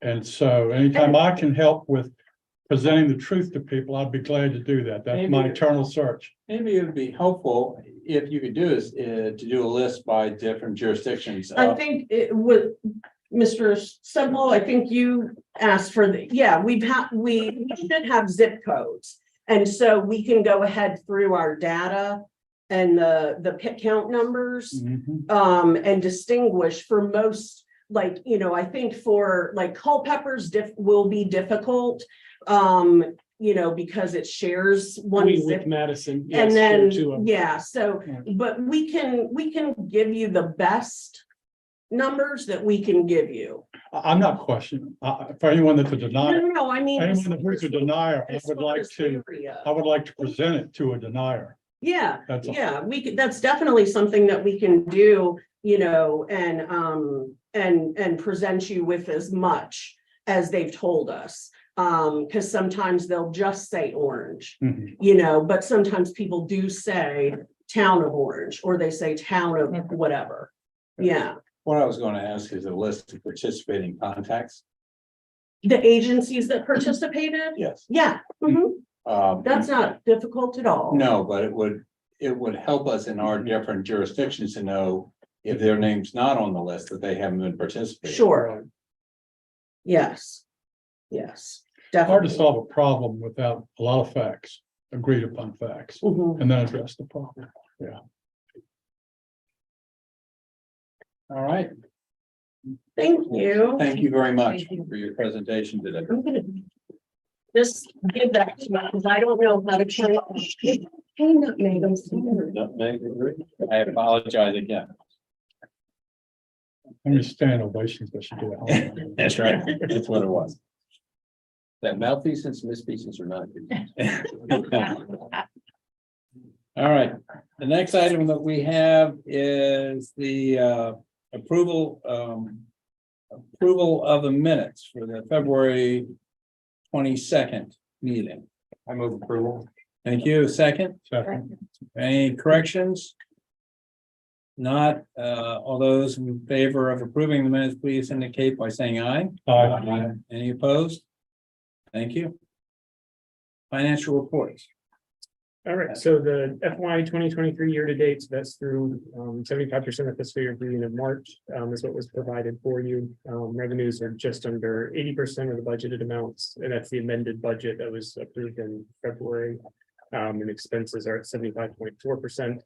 And so anytime I can help with presenting the truth to people, I'd be glad to do that. That's my Maybe- eternal search. Maybe it would be helpful if you could do is, to do a list by different jurisdictions. I think it would, Mr. Semple, I think you asked for the, yeah, we should have zip codes. And so we can go ahead through our data and the pit count numbers, Mhm. and distinguish for most, like, I think for like Culpeper's will be difficult. Because it shares one We zip. with Madison. And yes, then, there are two of them. yeah, so, Yeah. but we can give you the best numbers that we can give you. I'm not questioning, for anyone that's a No, denier, no, I mean. anyone who's a denier, I as would far like as to, area. I would like to present it to a denier. Yeah, That's all. yeah, we could, that's definitely something that we can do, and present you with as much as they've told us. Because sometimes they'll just say Orange, Mhm. but sometimes people do say town of Orange, or they say town of whatever. Yeah, What I was going to ask is a list of participating contacts. the agencies that participated, Yes. yeah, that's not difficult at all. No, but it would help us in our different jurisdictions to know if their name's not on the list, that they haven't been participating. Sure. Yes. Yes, Hard to definitely. solve a problem without a lot of facts, agreed upon facts, Mhm. and then address the problem. All right. Thank you. Thank you very much for your presentation today. I'm gonna just give that to me, because I don't know how to turn. Hey, nutmeg, I'm sorry. I apologize again. How many stand ovations does she do at home? That's right. That's what it was. That malfeasance, misfeasance are not good. All right, the next item that we have is the approval of the minutes for the February 22nd meeting. I move approval. Thank you. Second, Second. any corrections? Not, all those in favor of approving the minutes, please indicate by saying aye. Aye. Any opposed? Thank you. Financial reports. All right, so the FY 2023 year to date, so that's through 75% of fiscal year beginning of March, is what was provided for you. Revenues are just under 80% of the budgeted amounts, and that's the amended budget that was approved in February. And expenses are at 75.4%.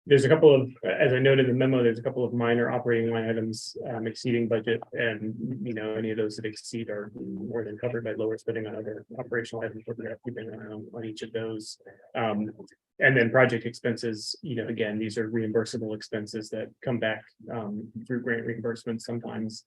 There's a couple of, as I noted in the memo, there's a couple of minor operating line items exceeding budget, and any of those that exceed are more than covered by lower spending on other operational items. We're gonna keep an eye on each of those. And then project expenses, again, these are reimbursable expenses that come back through grant reimbursements sometimes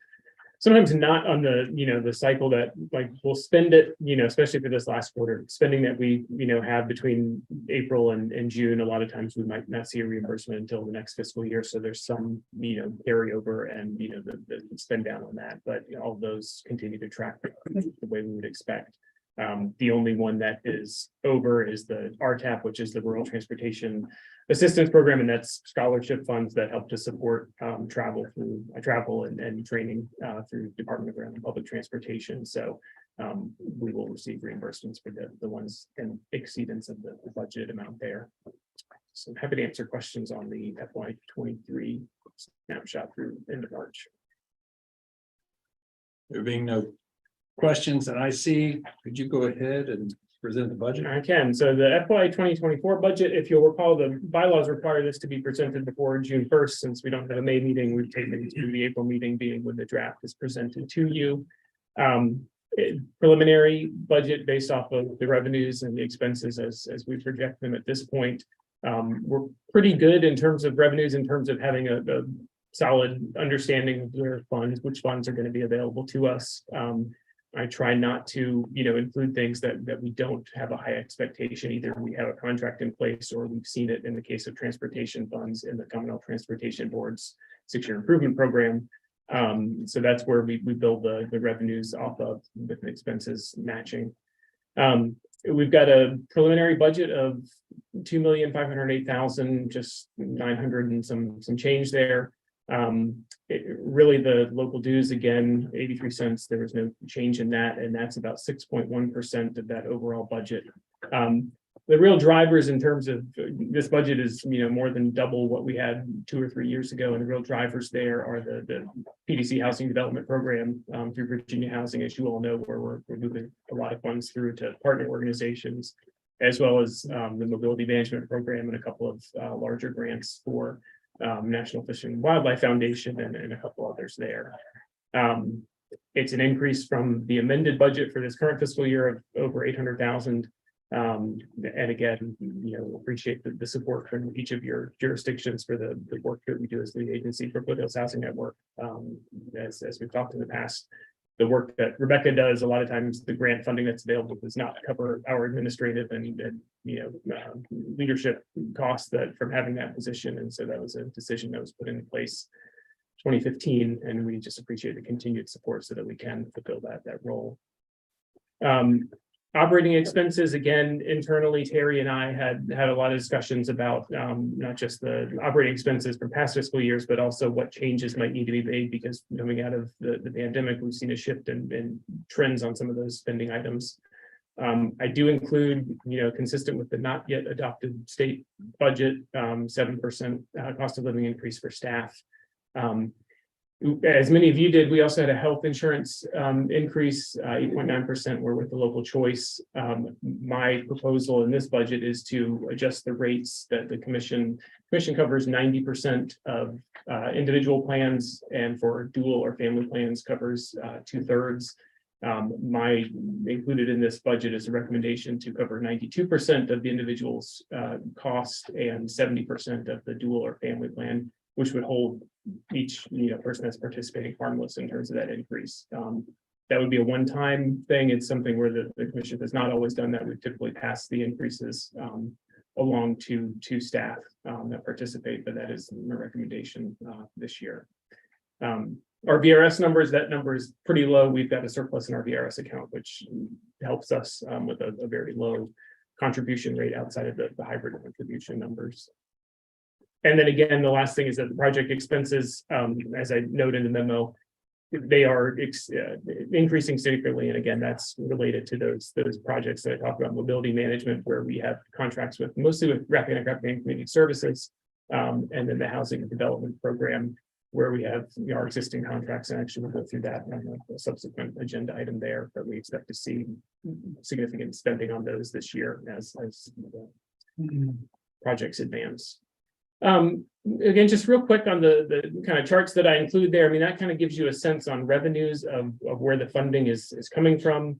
not on the cycle that like we'll spend it, especially for this last quarter, spending that we, have between April and June. A lot of times we might not see a reimbursement until the next fiscal year. So there's some, carryover and, the spend down on that, but all of those continue to track the way we would expect. The only one that is over is the RTAP, which is the Rural Transportation Assistance Program, and that's scholarship funds that help to support travel and training through Department of Ground and Public Transportation. So we will receive reimbursements for the ones in exceedance of the budget amount there. So I'm happy to answer questions on the FY 23 snapshot through end of March. There being no questions that I see, could you go ahead and present the budget? I can. So the FY 2024 budget, if you'll recall, the bylaws require this to be presented before June 1st. Since we don't have a May meeting, we've taken it to the April meeting, being when the draft is presented to you. Preliminary budget based off of the revenues and the expenses as we project them at this point. We're pretty good in terms of revenues, in terms of having a solid understanding of where funds, which funds are going to be available to us. I try not to, include things that we don't have a high expectation. Either we have a contract in place, or we've seen it in the case of transportation funds in the Commonwealth Transportation Board's 6-year improvement program. So that's where we build the revenues off of, with the expenses matching. We've got a preliminary budget of $2,508,000, just 900 and some change there. Really, the local dues, again, 83 cents, there was no change in that, and that's about 6.1% of that overall budget. The real drivers in terms of this budget is, more than double what we had 2 or 3 years ago. And the real drivers there are the PDC Housing Development Program through Virginia Housing, as you all know, where we're moving a lot of funds through to partner organizations, as well as the Mobility Management Program and a couple of larger grants for National Fish and Wildlife Foundation and a couple others there. It's an increase from the amended budget for this current fiscal year of over 800,000. And again, appreciate the support from each of your jurisdictions for the work that we do as the agency for Foothills Housing Network. As we've talked in the past, the work that Rebecca does, a lot of times the grant funding that's available does not cover our administrative and leadership costs that from having that position. And so that was a decision that was put into place 2015, and we just appreciate the continued support so that we can fulfill that role. Operating expenses, again, internally, Terry and I had a lot of discussions about not just the operating expenses from past fiscal years, but also what changes might need to be made, because coming out of the pandemic, we've seen a shift in trends on some of those spending items. I do include, consistent with the not yet adopted state budget, 7% cost of living increase for staff. As many of you did, we also had a health insurance increase, 8.9%. We're with the local choice. My proposal in this budget is to adjust the rates that the commission covers 90% of individual plans, and for dual or family plans covers 2/3. My included in this budget is a recommendation to cover 92% of the individual's cost and 70% of the dual or family plan, which would hold each person that's participating harmless in terms of that increase. That would be a one-time thing. It's something where the commission has not always done that. We've typically passed the increases along to staff that participate, but that is my recommendation this year. Our VRS numbers, that number is pretty low. We've got a surplus in our VRS account, which helps us with a very low contribution rate outside of the hybrid contribution numbers. And then again, the last thing is that the project expenses, as I noted in the memo, they are increasing significantly. And again, that's related to those projects that I talked about, mobility management, where we have contracts mostly with Rappahannock-Rapidan Community Services, and then the housing development program, where we have our existing contracts, and actually we'll go through that on a subsequent agenda item there. But we expect to see significant spending on those this year as the projects advance. Again, just real quick on the kind of charts that I include there. I mean, that kind of gives you a sense on revenues of where the funding is coming from.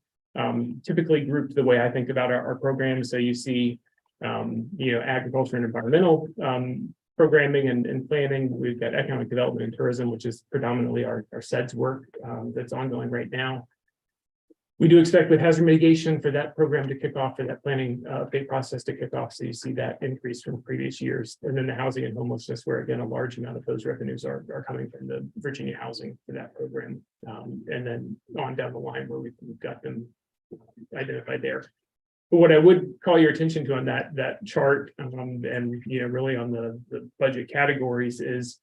Typically grouped the way I think about our programs. So you see, agriculture and environmental programming and planning. We've got economic development and tourism, which is predominantly our SEDS work that's ongoing right now. We do expect with hazard mitigation for that program to kick off, for that planning update process to kick off. So you see that increase from previous years. And then the housing and homelessness, where again, a large amount of those revenues are coming from the Virginia housing for that program. And then on down the line where we've got them identified there. But what I would call your attention to on that chart, and really on the budget categories, is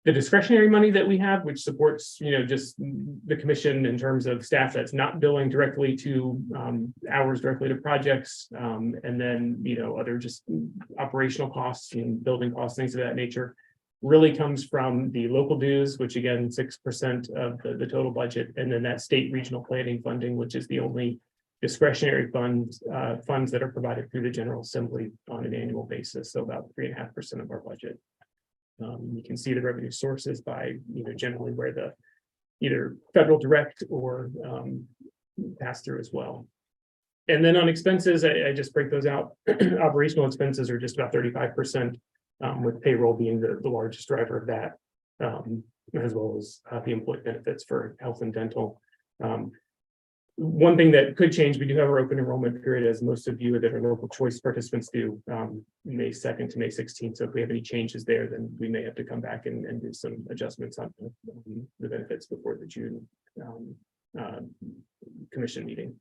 the discretionary money that we have, which supports just the commission in terms of staff that's not billing directly to hours directly to projects, and then other just operational costs and building costs, things of that nature, really comes from the local dues, which again 6% of the total budget, and then that state regional planning funding, which is the only discretionary funds that are provided through the General Assembly on an annual basis. So about 3.5% of our budget. You can see the revenue sources by generally where the either federal direct or pass through as well. And then on expenses, I just break those out. Operational expenses are just about 35%, with payroll being the largest driver of that, as well as the employee benefits for health and dental. One thing that could change, we do have our open enrollment period, as most of you that are local choice participants do, May 2nd to May 16th. So if we have any changes there, then we may have to come back and do some adjustments on the benefits before the June commission meeting.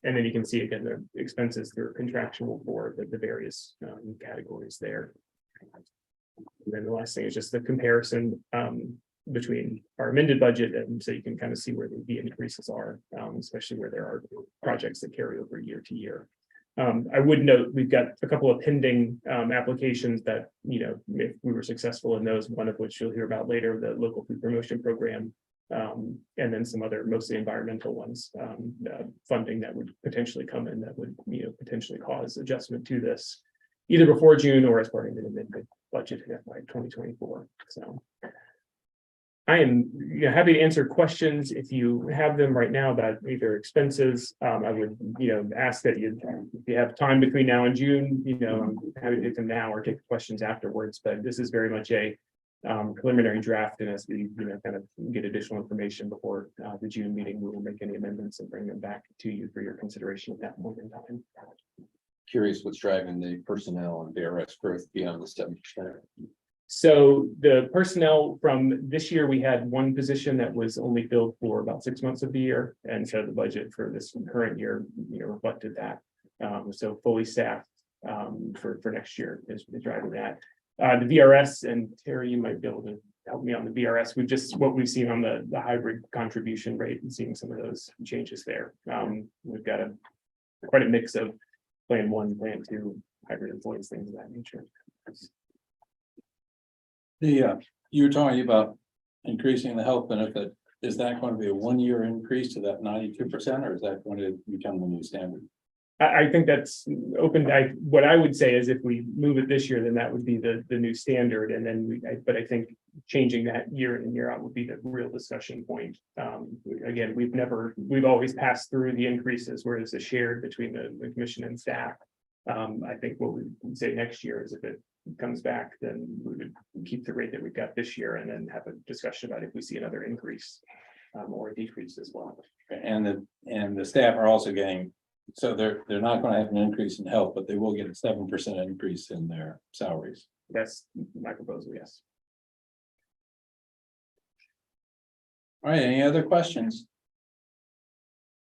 And then you can see again the expenses through contractual for the various categories there. And then the last thing is just the comparison between our amended budget, and so you can kind of see where the increases are, especially where there are projects that carry over year to year. I would note, we've got a couple of pending applications that, if we were successful in those, one of which you'll hear about later, the local food promotion program. And then some other mostly environmental ones, funding that would potentially come in that would, potentially cause adjustment to this. Either before June or as part of the amended budget in FY 2024. So I am happy to answer questions if you have them right now about either expenses. I would, ask that if you have time between now and June, I'm happy to take them now or take questions afterwards, but this is very much a preliminary draft, and as we, kind of get additional information before the June meeting, we will make any amendments and bring them back to you for your consideration at that moment in time. Curious what's driving the personnel and VRS growth beyond the 7%. So the personnel from this year, we had one position that was only filled for about 6 months of the year. And so the budget for this current year, reflected that. So fully staffed for next year is driving that. The VRS, and Terry, you might be able to help me on the VRS. What we've seen on the hybrid contribution rate and seeing some of those changes there. We've got quite a mix of plan 1, plan 2, hybrid employees, things of that nature. You were talking about increasing the health benefit. Is that going to be a 1-year increase to that 92%, or is that going to become the new standard? I think that's open. What I would say is if we move it this year, then that would be the new standard. And then but I think changing that year in and year out would be the real discussion point. Again, we've always passed through the increases, whereas it's shared between the commission and staff. I think what we would say next year is if it comes back, then we would keep the rate that we've got this year and then have a discussion about if we see another increase or a decrease as well. And the staff are also getting, so they're not going to have an increase in health, but they will get a 7% increase in their salaries. That's my proposal, yes. All right, any other questions?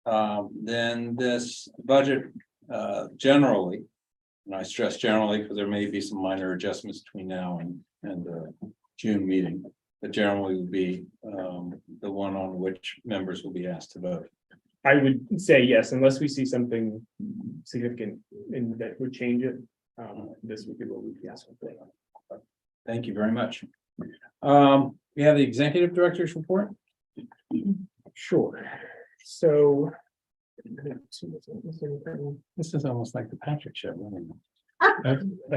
Then this budget generally, and I stress generally because there may be some minor adjustments between now and the June meeting, but generally would be the one on which members will be asked to vote. I would say yes, unless we see something significant in that would change it. This would be what we'd be asking for. Thank you very much. We have the executive director's report. Sure. So. This is almost like the Patrick show.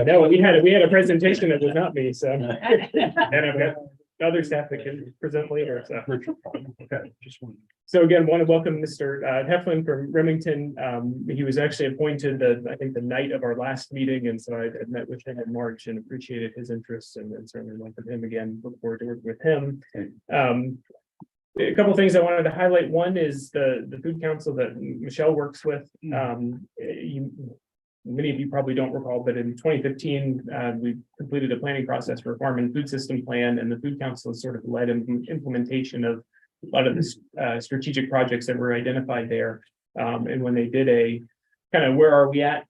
No, we had a presentation that was not me, so. And I've got other staff that can present later, so. Okay, just one. So again, want to welcome Mr. Heflin from Remington. He was actually appointed I think the night of our last meeting, and so I had met with him in March and appreciated his interest and certainly welcome him again. Look forward to working with him. A couple of things I wanted to highlight. One is the food council that Michelle works with. Many of you probably don't recall, but in 2015, we completed a planning process for a farm and food system plan, and the food council has sort of led implementation of a lot of the strategic projects that were identified there. And when they did a kind of where are we at,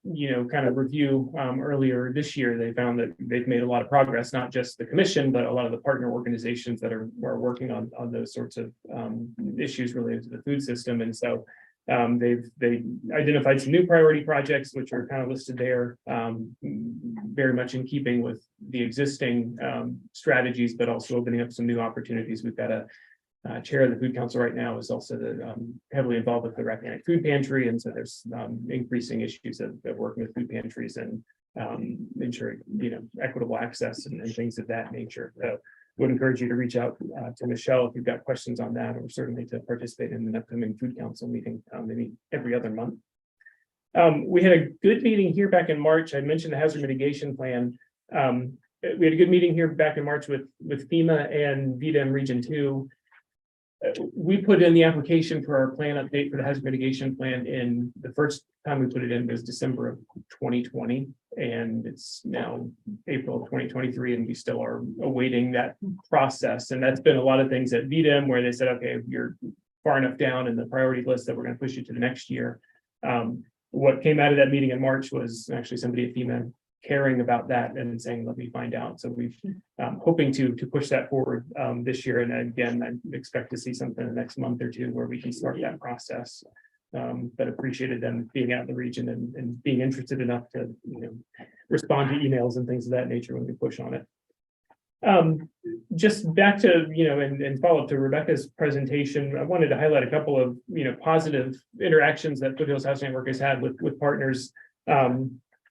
kind of review earlier this year, they found that they've made a lot of progress, not just the commission, but a lot of the partner organizations that are working on those sorts of issues related to the food system. And so they identified some new priority projects, which are kind of listed there, very much in keeping with the existing strategies, but also opening up some new opportunities. We've got a chair of the food council right now is also heavily involved with the Rappahannock food pantry, and so there's increasing issues of working with food pantries and ensuring equitable access and things of that nature. So would encourage you to reach out to Michelle if you've got questions on that, or certainly to participate in an upcoming food council meeting, maybe every other month. We had a good meeting here back in March. I mentioned the hazard mitigation plan. We had a good meeting here back in March with FEMA and VDEM Region 2. We put in the application for our plan update for the hazard mitigation plan in the first time we put it in was December of 2020, and it's now April of 2023, and we still are awaiting that process. And that's been a lot of things at VDEM where they said, okay, you're far enough down in the priority list that we're going to push you to the next year. What came out of that meeting in March was actually somebody at FEMA caring about that and saying, let me find out. So we've hoping to push that forward this year. And again, I expect to see something in the next month or two where we can start that process. But appreciated them being out in the region and being interested enough to, respond to emails and things of that nature when we push on it. Just back to, and follow up to Rebecca's presentation, I wanted to highlight a couple of, positive interactions that Foothills Housing Network has had with partners.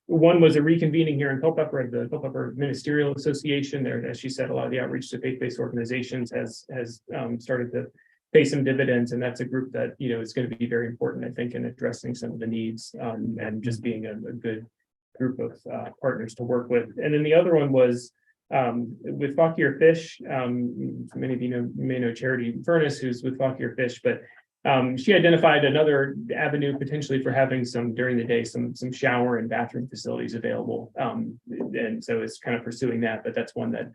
One was a reconvening here in Culpeper, the Culpeper Ministerial Association. There, as she said, a lot of the outreach to faith-based organizations has started to pay some dividends, and that's a group that is going to be very important, I think, in addressing some of the needs and just being a good group of partners to work with. And then the other one was with Fauquier Fish. Many of you may know Charity Furness, who's with Fauquier Fish, but she identified another avenue potentially for having some during the day, some shower and bathroom facilities available. And so it's kind of pursuing that, but that's one that,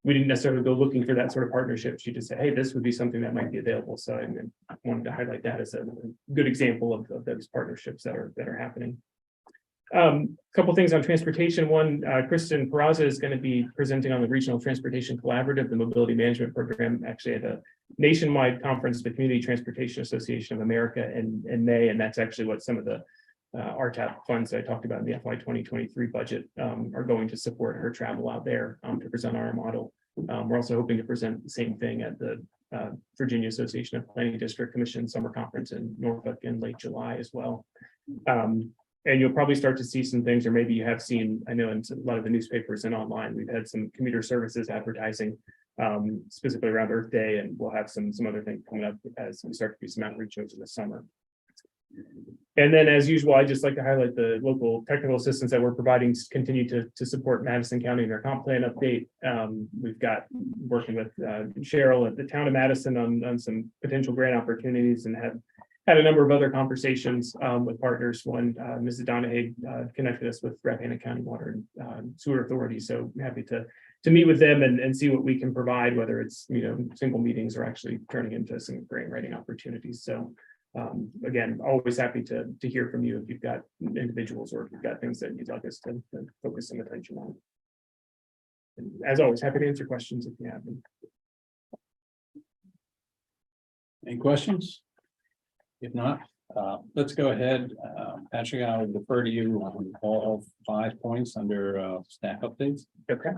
we didn't necessarily go looking for that sort of partnership. She just said, hey, this would be something that might be available. So I wanted to highlight that as a good example of those partnerships that are happening. A couple things on transportation. One, Kristen Peraza is going to be presenting on the Regional Transportation Collaborative, the mobility management program, actually at a nationwide conference, the Community Transportation Association of America in May. And that's actually what some of the RTAP funds that I talked about in the FY 2023 budget are going to support her travel out there to present our model. We're also hoping to present the same thing at the Virginia Association of Planning District Commission Summer Conference in Norfolk in late July as well. And you'll probably start to see some things, or maybe you have seen, I know in a lot of the newspapers and online, we've had some commuter services advertising specifically around Earth Day, and we'll have some other things coming up as we start to do some outreach over the summer. And then, as usual, I just like to highlight the local technical assistance that we're providing to continue to support Madison County in their comp plan update. We've got working with Cheryl at the town of Madison on some potential grant opportunities, and have had a number of other conversations with partners. One, Mrs. Donahue connected us with Rappahannock County Water and Sewer Authority. So happy to meet with them and see what we can provide, whether it's single meetings or actually turning into some grant writing opportunities. So again, always happy to hear from you if you've got individuals or if you've got things that you'd like us to focus some attention on. And as always, happy to answer questions if you have them. Any questions? If not, let's go ahead. Patrick, I'll defer to you on all 5 points under staff updates. Okay.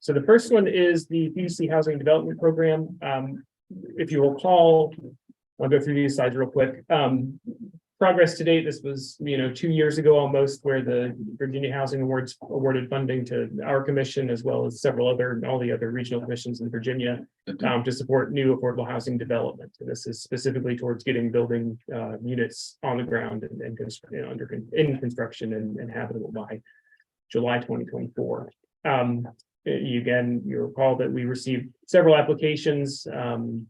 So the first one is the BC Housing Development Program. If you recall, I'll go through these slides real quick. Progress to date, this was 2 years ago almost, where the Virginia Housing Awards awarded funding to our commission, as well as all the other regional commissions in Virginia to support new affordable housing development. And this is specifically towards getting building units on the ground and in construction and habitable by July 2024. Again, you recall that we received several applications,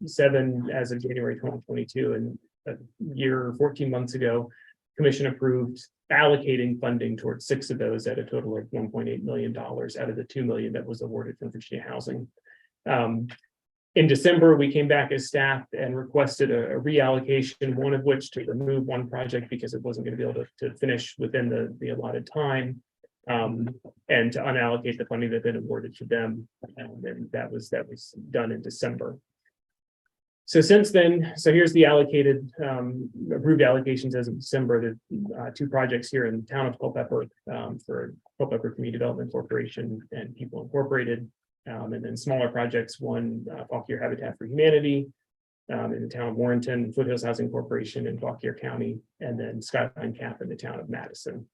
7 as of January 2022, and a year, 14 months ago, commission approved allocating funding towards 6 of those at a total of $1.8 million out of the $2 million that was awarded from Virginia Housing. In December, we came back as staff and requested a reallocation, one of which to remove one project because it wasn't going to be able to finish within the allotted time. And to unallocate the funding that had been awarded to them, and that was done in December. So since then, here's the allocated approved allocations as of December. The 2 projects here in the town of Culpeper for Culpeper Community Development Corporation and People Incorporated, and then smaller projects, one Fauquier Habitat for Humanity in the town of Warrenton, Foothills Housing Corporation in Fauquier County, and then Skyline Cap in the town of Madison.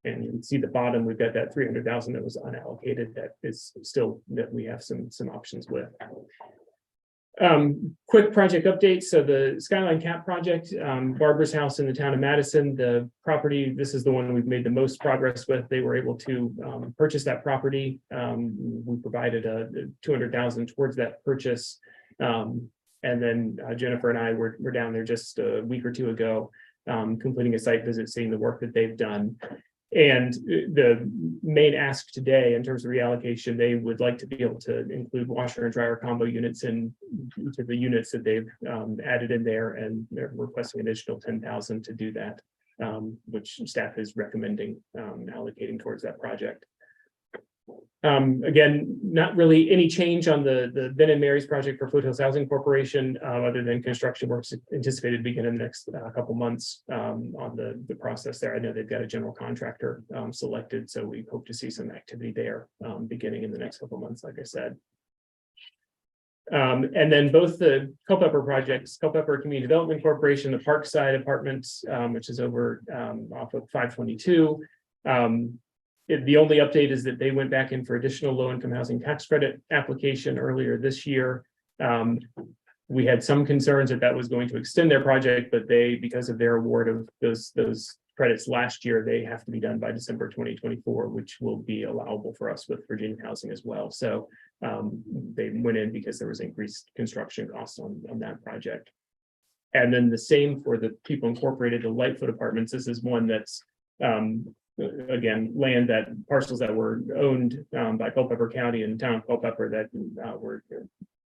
And you can see the bottom, we've got that 300,000 that was unallocated that is still that we have some options with. Quick project update. So the Skyline Cap project, Barbara's house in the town of Madison, the property, this is the one we've made the most progress with. They were able to purchase that property. We provided a 200,000 towards that purchase. And then Jennifer and I were down there just a week or 2 ago, completing a site visit, seeing the work that they've done. And the main ask today in terms of reallocation, they would like to be able to include washer and dryer combo units in each of the units that they've added in there, and they're requesting an additional 10,000 to do that. which staff is recommending allocating towards that project. Again, not really any change on the Ben and Mary's project for Foothills Housing Corporation, other than construction works anticipated to begin in the next couple months on the process there. I know they've got a general contractor selected, so we hope to see some activity there beginning in the next couple months, like I said. And then both the Culpeper projects, Culpeper Community Development Corporation, the Parkside Apartments, which is over off of 522. The only update is that they went back in for additional low-income housing tax credit application earlier this year. We had some concerns that was going to extend their project, but they, because of their award of those credits last year, they have to be done by December 2024, which will be allowable for us with Virginia Housing as well. So they went in because there was increased construction costs on that project. And then the same for the People Incorporated, the Lightfoot Apartments. This is one that's again, parcels that were owned by Culpeper County and town of Culpeper that were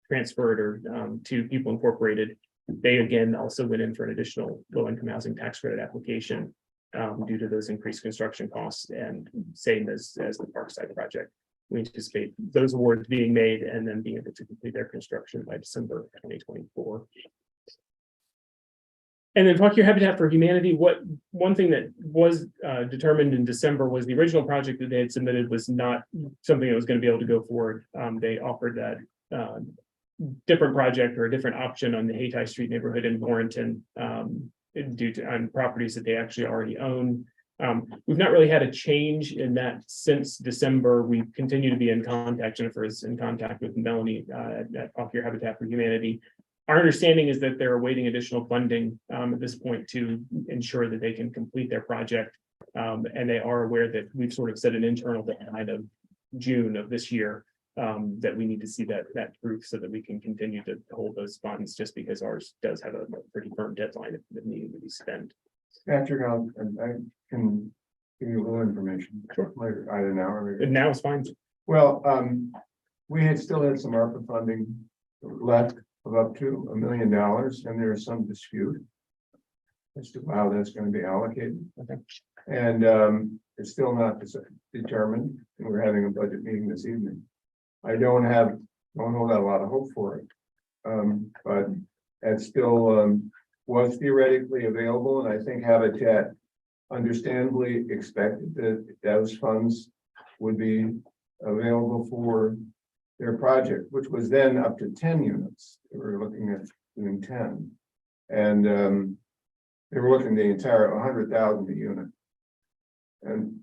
transferred or to People Incorporated. They again also went in for an additional low-income housing tax credit application due to those increased construction costs, and same as the Parkside project. We anticipate those awards being made and then being able to complete their construction by December 2024. And then Talk Your Habitat for Humanity. One thing that was determined in December was the original project that they had submitted was not something that was going to be able to go forward. They offered that different project or a different option on the Hayti Street neighborhood in Warrenton due to properties that they actually already own. We've not really had a change in that since December. We continue to be in contact. Jennifer is in contact with Melanie at Talk Your Habitat for Humanity. Our understanding is that they're awaiting additional funding at this point to ensure that they can complete their project. And they are aware that we've sort of set an internal deadline of June of this year that we need to see that proof so that we can continue to hold those funds, just because ours does have a pretty firm deadline that needed to be spent. Patrick, I can give you a little information. Sure. Later, either now or later. And now it's fine. Well, we still had some ARPA funding left of up to $1 million, and there is some dispute as to how that's going to be allocated. Okay. And it's still not determined, and we're having a budget meeting this evening. I don't hold out a lot of hope for it, but it still was theoretically available, and I think Habitat understandably expected that those funds would be available for their project, which was then up to 10 units. They were looking at doing 10, and they were looking at the entire 100,000 a unit. And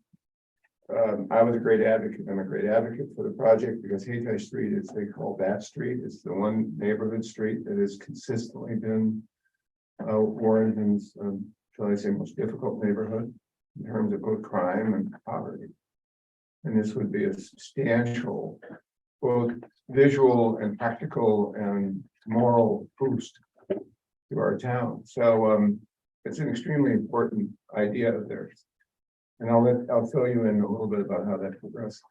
I was a great advocate. I'm a great advocate for the project because Hayti Street, as they call that street, is the one neighborhood street that has consistently been Warrenton's, shall I say, most difficult neighborhood in terms of both crime and poverty. And this would be a substantial, both visual and practical and moral boost to our town. So it's an extremely important idea of theirs. And I'll fill you in a little bit about how that progresses.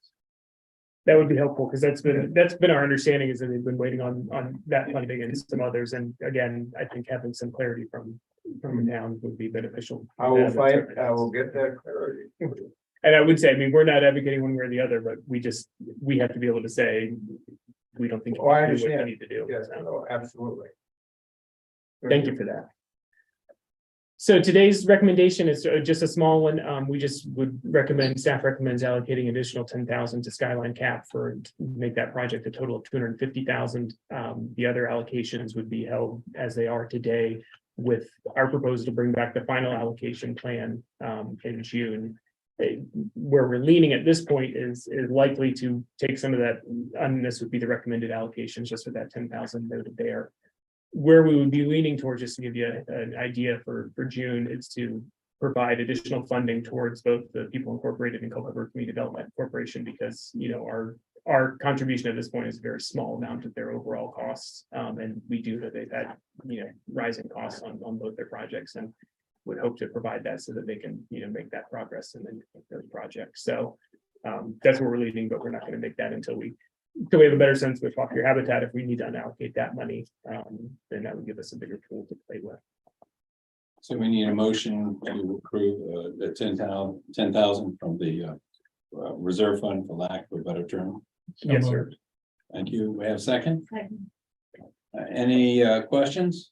That would be helpful, because that's been our understanding, is that they've been waiting on that funding and some others. And again, I think having some clarity from town would be beneficial. I will fight. I will get that clarity. And I would say, I mean, we're not advocating one way or the other, but we have to be able to say, we don't think you I can do what you understand. need to do. Yes, no, absolutely. Thank you for that. So today's recommendation is just a small one. We just would recommend, staff recommends allocating additional 10,000 to Skyline Cap to make that project a total of 250,000. The other allocations would be held as they are today, with our proposal to bring back the final allocation plan in June. Where we're leaning at this point is likely to take some of that, and this would be the recommended allocations just with that 10,000 noted there. Where we would be leaning towards, just to give you an idea for June, is to provide additional funding towards both the People Incorporated and Culpeper Community Development Corporation, because our contribution at this point is a very small amount of their overall costs, and we do that they've had rising costs on both their projects, and would hope to provide that so that they can make that progress and then complete those projects. So that's where we're leading, but we're not going to make that until we have a better sense with Talk Your Habitat. If we need to unallocate that money, then that would give us a bigger pool to play with. So we need a motion to approve the 10,000 from the reserve fund, for lack of a better term. Yes, sir. Thank you. We have a second? Any questions?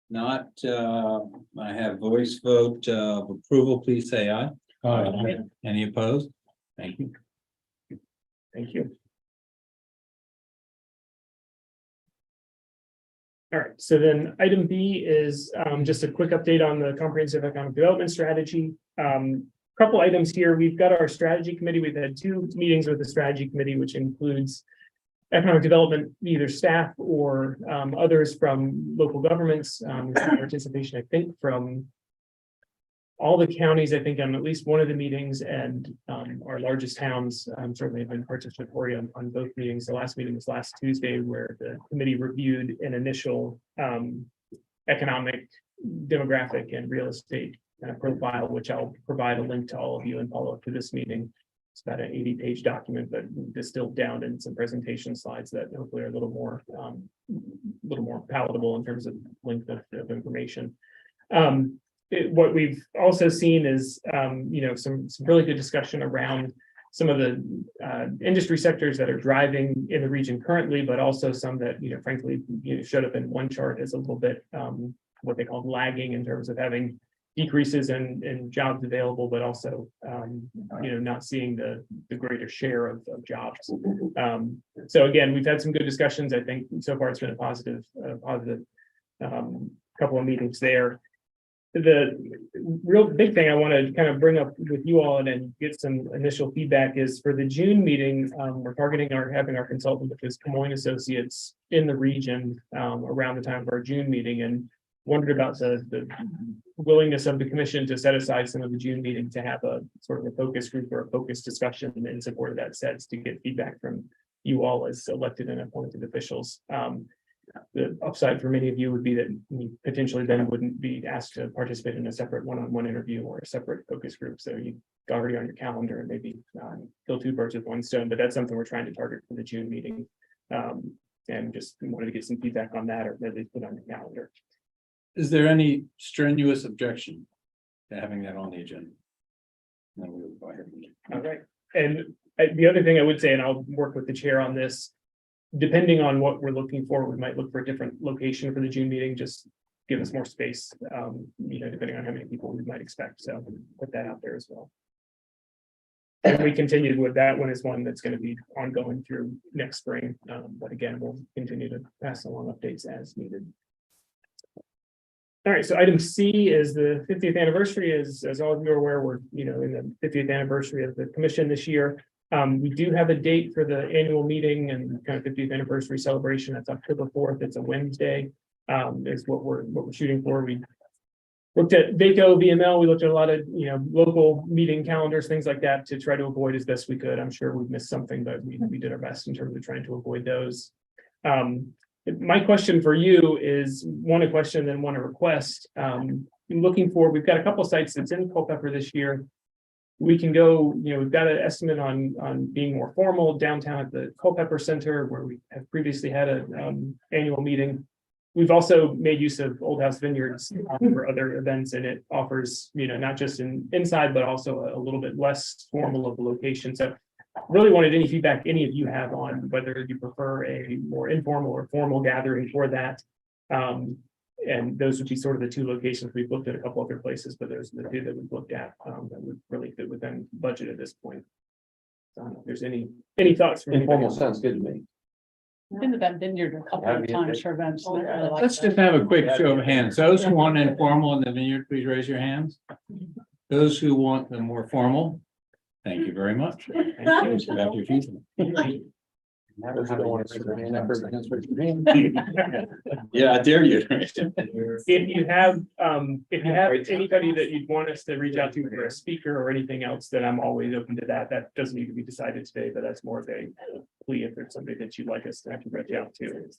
Not, I have voice vote of approval. Please say aye. Any opposed? Thank you. Thank you. All right, so then item B is just a quick update on the comprehensive economic development strategy. Couple items here. We've got our strategy committee. We've had 2 meetings with the strategy committee, which includes economic development, either staff or others from local governments. Participation, I think, from all the counties, I think, on at least one of the meetings, and our largest towns certainly have been participatory on both meetings. The last meeting was last Tuesday, where the committee reviewed an initial economic, demographic, and real estate profile, which I'll provide a link to all of you and follow up to this meeting. It's about an 80-page document, but distilled down in some presentation slides that hopefully are a little more palatable in terms of length of information. What we've also seen is, some really good discussion around some of the industry sectors that are driving in the region currently, but also some that, frankly, showed up in one chart as a little bit what they call lagging in terms of having decreases in jobs available, but also, not seeing the greater share of jobs. So again, we've had some good discussions. I think so far it's been a positive couple of meetings there. The real big thing I want to kind of bring up with you all and then get some initial feedback is for the June meeting, we're targeting having our consultant, which is Camoin Associates, in the region around the time of our June meeting, and wondered about the willingness of the commission to set aside some of the June meeting to have a sort of a focus group or a focus discussion in support of that sets to get feedback from you all as elected and appointed officials. The upside for many of you would be that you potentially then wouldn't be asked to participate in a separate one-on-one interview or a separate focus group. So you already on your calendar and maybe kill 2 birds with 1 stone, but that's something we're trying to target for the June meeting. And just wanted to get some feedback on that, or at least put on the calendar. Is there any strenuous objection to having that on the agenda? No, we'll go ahead. All right. And the other thing I would say, and I'll work with the chair on this, depending on what we're looking for, we might look for a different location for the June meeting, just give us more space, depending on how many people we might expect. So put that out there as well. And we continued with that one is one that's going to be ongoing through next spring. But again, we'll continue to pass along updates as needed. All right, so item C is the 50th anniversary. As all of you are aware, we're in the 50th anniversary of the commission this year. We do have a date for the annual meeting and kind of 50th anniversary celebration. That's October 4th. It's a Wednesday. Is what we're shooting for. We looked at VACO, VML. We looked at a lot of local meeting calendars, things like that, to try to avoid as best we could. I'm sure we've missed something, but we did our best in terms of trying to avoid those. My question for you is one a question and one a request. Looking for, we've got a couple sites that's in Culpeper this year. We can go, we've got an estimate on being more formal downtown at the Culpeper Center, where we have previously had an annual meeting. We've also made use of Old House Vineyards for other events, and it offers, not just inside, but also a little bit less formal of a location. So really wanted any feedback any of you have on whether you prefer a more informal or formal gathering for that. And those would be sort of the 2 locations. We've looked at a couple other places, but there's the 2 that we've looked at that would really fit within budget at this point. So if there's any thoughts from Informal anybody? sounds good to me. Been to that vineyard a couple of times for events. And I really like Let's that. just have a quick show of hands. Those who want informal in the vineyard, please raise your hands. Those who want the more formal, thank you very much. Thank you. Back to your feet. Those who don't want to raise their hand, I've heard hands raise your hand. Yeah, I dare you. If you have anybody that you'd want us to reach out to for a speaker or anything else, then I'm always open to that. That doesn't need to be decided today, but that's more of a plea if there's somebody that you'd like us to reach out to.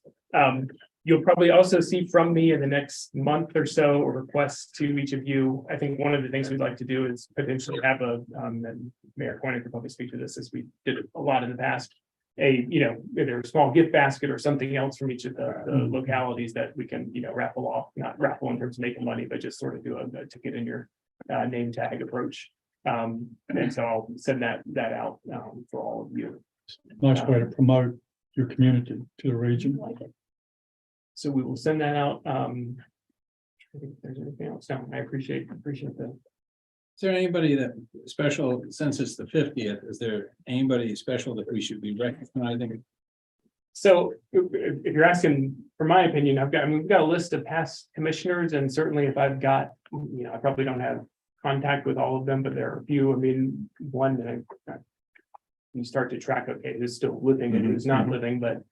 You'll probably also see from me in the next month or so a request to each of you. I think one of the things we'd like to do is potentially have and Mayor Coyne could probably speak to this, as we did a lot in the past, either a small gift basket or something else from each of the localities that we can, raffle off, not raffle in terms of making money, but just sort of do a ticket in your name tag approach. And so I'll send that out for all of you. Nice way to promote your community to the region. So we will send that out. I think if there's anything else, no, I appreciate the. Is there anybody that special, since it's the 50th, is there anybody special that we should be recognizing? So if you're asking for my opinion, we've got a list of past commissioners, and certainly if I've got, I probably don't have contact with all of them, but there are a few. One that you start to track, okay, who's still living and who's not living, but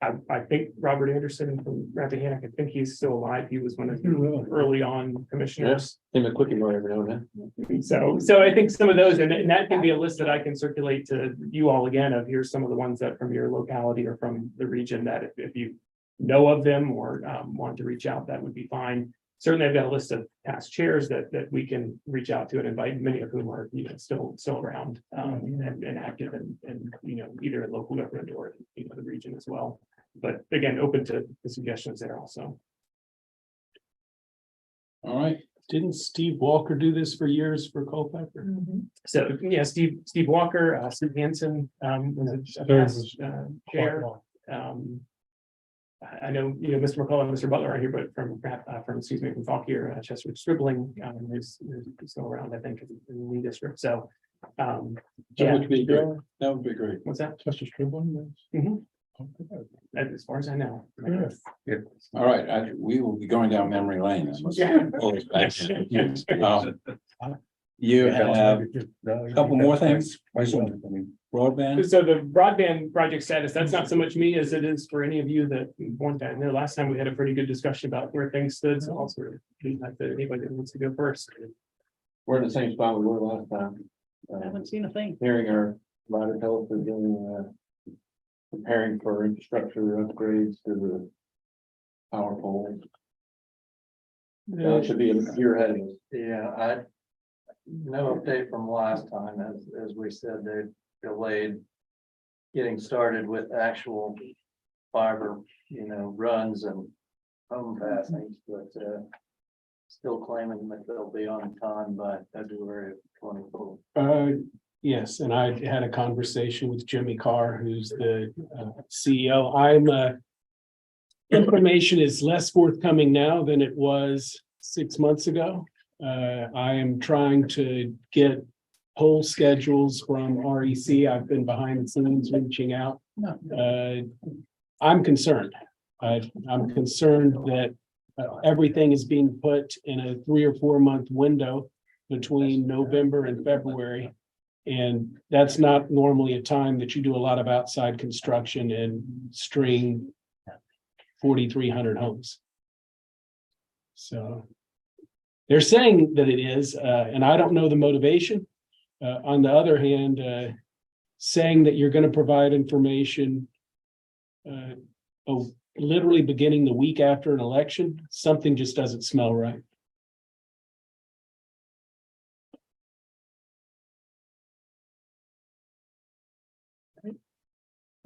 I think Robert Anderson from Rappahannock, I think he's still alive. He was one of the early on commissioners. Him a quickie more every now and then. So I think some of those, and that can be a list that I can circulate to you all again of here's some of the ones that from your locality or from the region that if you know of them or want to reach out, that would be fine. Certainly, I've got a list of past chairs that we can reach out to and invite, many of whom are still around and active and either in local government or the region as well. But again, open to the suggestions there also. All right. Didn't Steve Walker do this for years for Culpeper? So yeah, Steve Walker, Steve Hansen was a past chair. I know, Mr. McCullough and Mr. Butler are here, but from Fauquier, Chester Stribling is still around, I think, in the district. So, That would be great. That would be great. what's that? Chester Stribling. As far as I know. All right, we will be going down memory lane. Yeah. You have a couple more things. Broadband. So the broadband project status, that's not so much me as it is for any of you that want that. I know last time we had a pretty good discussion about where things stood. So I'll sort of leave that to anybody that wants to go first. We're in the same spot we were last time. I haven't seen a thing. Hearing our provider tell us they're doing, preparing for infrastructure upgrades to the power poles. That should be a year ahead of us. Yeah, no update from last time, as we said, they delayed getting started with actual fiber, runs and home passings, but still claiming that they'll be on time by February of 24. Yes, and I had a conversation with Jimmy Carr, who's the CEO. Information is less forthcoming now than it was 6 months ago. I am trying to get poll schedules from REC. I've been behind the scenes reaching out. I'm concerned. I'm concerned that everything is being put in a 3 or 4 month window between November and February. And that's not normally a time that you do a lot of outside construction and string 4,300 homes. So they're saying that it is, and I don't know the motivation. On the other hand, saying that you're going to provide information literally beginning the week after an election, something just doesn't smell right.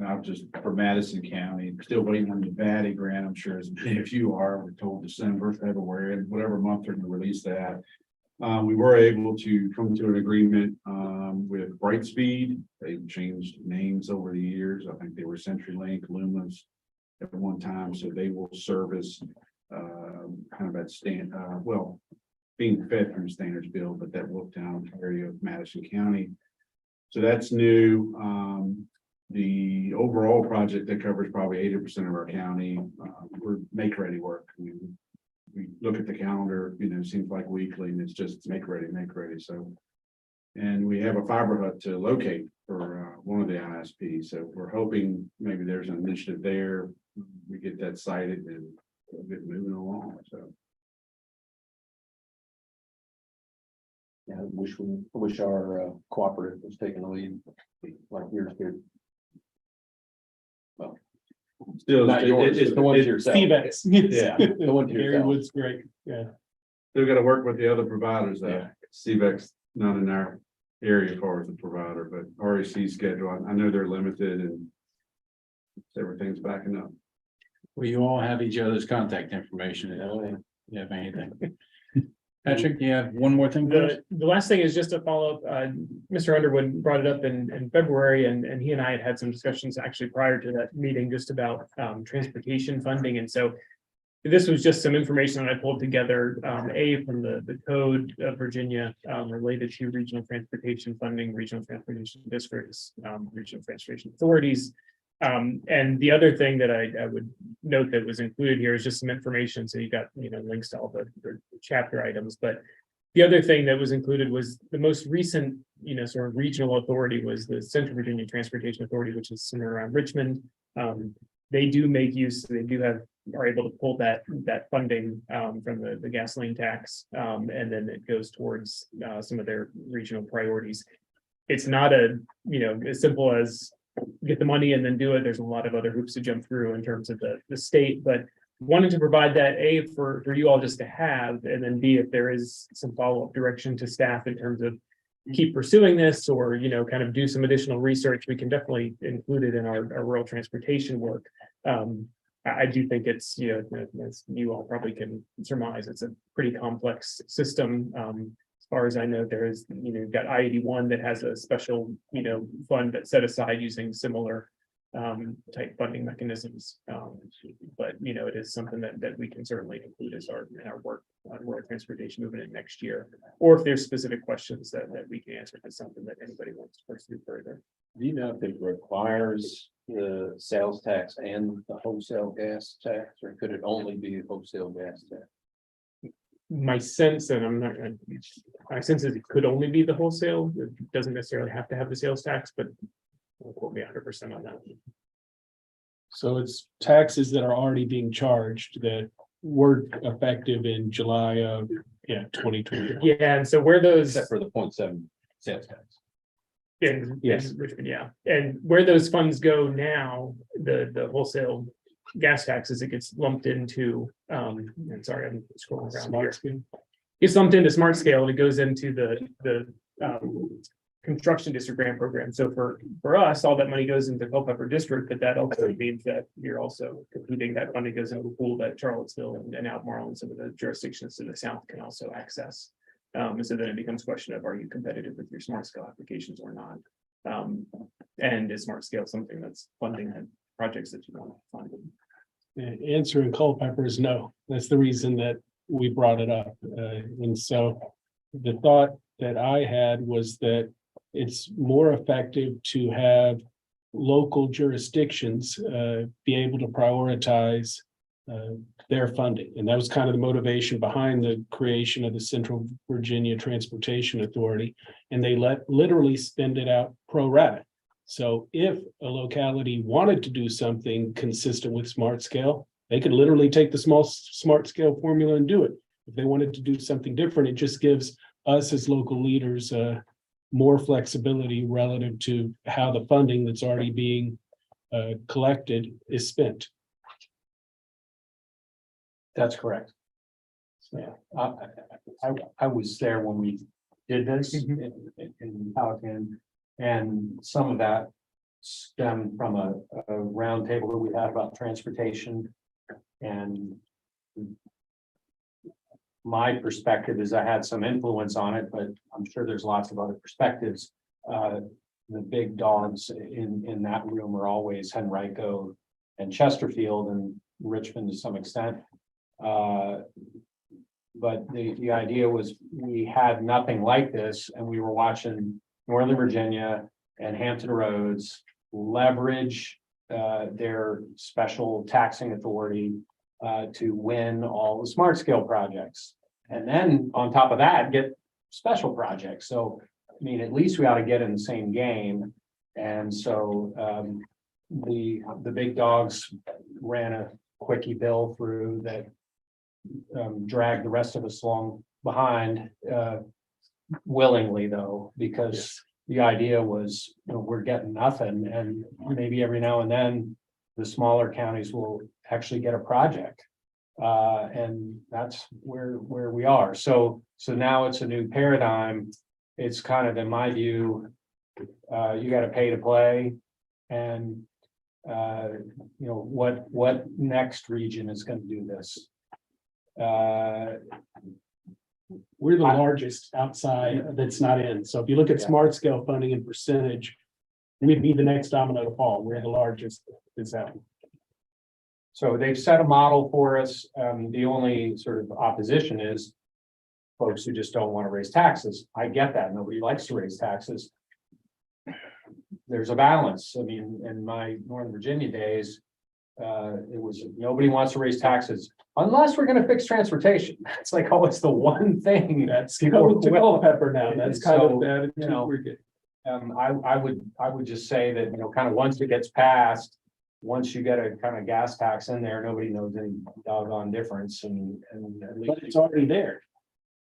I'm just for Madison County, still waiting on the Nevada grant. I'm sure as many of you are, we're told December, February, and whatever month they're going to release that. We were able to come to an agreement with Brightspeed. They've changed names over the years. I think they were CenturyLink, Lumos at one time, so they will service kind of at being fed through Standards Bill, but that Wolftown area of Madison County. So that's new. The overall project that covers probably 80% of our county, we're make ready work. I mean, we look at the calendar, seems like weekly, and it's just make ready. So, and we have a fiber hut to locate for one of the ISPs. So we're hoping maybe there's an initiative there. We get that sited and we'll get moving along. So. Yeah, I wish our cooperative was taking the lead like yours did. Well, Still, not yours, it's the one to yourself. Steve-X. Yeah, the one to Gary yourself. Wood's great. Yeah. Still got to work with the other providers though. Yeah. CVEX not in our area as far as the provider, but REC schedule, I know they're limited and everything's backing up. Well, you all have each other's contact information. If you have anything. Patrick, you have one more thing for us? The last thing is just a follow-up. Mr. Underwood brought it up in February, and he and I had some discussions actually prior to that meeting just about transportation funding. And so this was just some information that I pulled together, from the Code of Virginia, related to regional transportation funding, regional transportation districts, regional transportation authorities. And the other thing that I would note that was included here is just some information. So you got, links to all the chapter items, but the other thing that was included was the most recent, sort of regional authority was the Central Virginia Transportation Authority, which is somewhere around Richmond. They do make use, they are able to pull that funding from the gasoline tax, and then it goes towards some of their regional priorities. It's not as simple as get the money and then do it. There's a lot of other hoops to jump through in terms of the state, but wanted to provide that A for you all just to have, and then B, if there is some follow-up direction to staff in terms of keep pursuing this or, kind of do some additional research, we can definitely include it in our rural transportation work. I do think it's, as you all probably can surmise, it's a pretty complex system. As far as I know, there is, you've got I-81 that has a special, fund that's set aside using similar type funding mechanisms. But, it is something that we can certainly include as in our work on rural transportation moving in next year. Or if there's specific questions that we can answer, if it's something that anybody wants to pursue further. Do you know if it requires the sales tax and the wholesale gas tax, or could it only be wholesale gas tax? My sense, and my sense is it could only be the wholesale. It doesn't necessarily have to have the sales tax, but don't quote me 100% on that. So it's taxes that are already being charged that were effective in July of 2020. Yeah, and so where those Except for the 0.7 sales tax. Yes. Richmond, yeah, and where those funds go now, the wholesale gas taxes, it gets lumped into. And sorry, I'm scrolling around here. Smart scale. It's lumped into smart scale, and it goes into the construction district grant program. So for us, all that money goes into Culpeper District, but that also means that you're also computing that funding goes into a pool that Charlottesville and Albemarle and some of the jurisdictions to the south can also access. And so then it becomes a question of, are you competitive with your smart scale applications or not? And is smart scale something that's funding the projects that you want to fund? The answer in Culpeper is no. That's the reason that we brought it up. And so the thought that I had was that it's more effective to have local jurisdictions be able to prioritize their funding. And that was kind of the motivation behind the creation of the Central Virginia Transportation Authority. And they literally spend it out pro rata. So if a locality wanted to do something consistent with smart scale, they could literally take the smart scale formula and do it. If they wanted to do something different, it just gives us as local leaders more flexibility relative to how the funding that's already being collected is spent. That's correct. Yeah, I was there when we did this in Pelican, and some of that stemmed from a roundtable that we had about transportation. And my perspective is I had some influence on it, but I'm sure there's lots of other perspectives. The big dogs in that room are always Henrico and Chesterfield and Richmond to some extent. But the idea was we had nothing like this, and we were watching Northern Virginia and Hampton Roads leverage their special taxing authority to win all the smart scale projects. And then on top of that, get special projects. So, I mean, at least we ought to get in the same game. And so the big dogs ran a quickie bill through that dragged the rest of us along behind willingly, though, because the idea was, we're getting nothing, and maybe every now and then the smaller counties will actually get a project. And that's where we are. So now it's a new paradigm it's kind of, in my view, you gotta pay to play. And, you know, what next region is gonna do this? We're the largest outside that's not in. So if you look at Yeah. smart scale funding and percentage, we'd be the next domino to fall. We're the largest. Is that? So they've set a model for us. The only sort of opposition is folks who just don't want to raise taxes. I get that. Nobody likes to raise taxes. There's a balance. I mean, in my Northern Virginia days, it was, nobody wants to raise taxes unless we're gonna fix transportation. It's like, oh, it's the one thing. That's People going to will- Culpeper now. That's kind of So, the attitude you know, we're getting. I would just say that, you know, kind of once it gets passed, once you get a kind of gas tax in there, nobody knows any doggone difference and at least. But it's already there.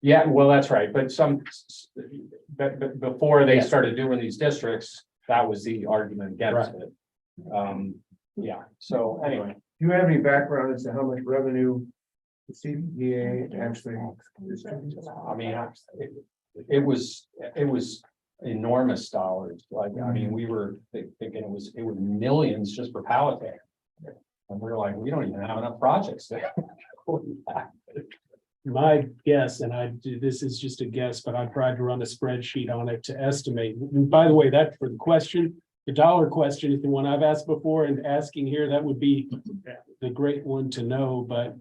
Yeah, well, that's right, but but before they Yes. started doing these districts, that was the argument against it. Yeah, so anyway, Do you have any background as to how much revenue the CPA actually? I mean, it was enormous dollars, like, I mean, we were thinking it was millions just for Powhatan. And we were like, we don't even have enough projects there. My guess, and this is just a guess, but I tried to run a spreadsheet on it to estimate. And by the way, that for the question, the dollar question is the one I've asked before, and asking here, that would be the great one to know, but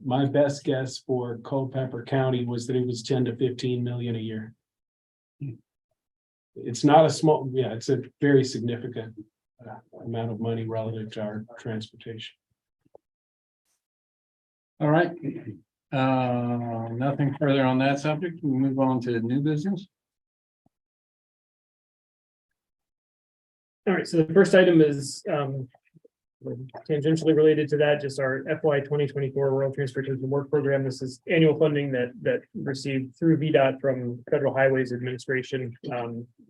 my best guess for Culpeper County was that it was 10 to 15 million a year. It's not a small, yeah, it's a very significant amount of money relative to our transportation. All right. Nothing further on that subject. We move on to new business. All right, so the first item is tangentially related to that, just our FY 2024 Rural Transportation Work Program. This is annual funding that received through VDOT from Federal Highways Administration.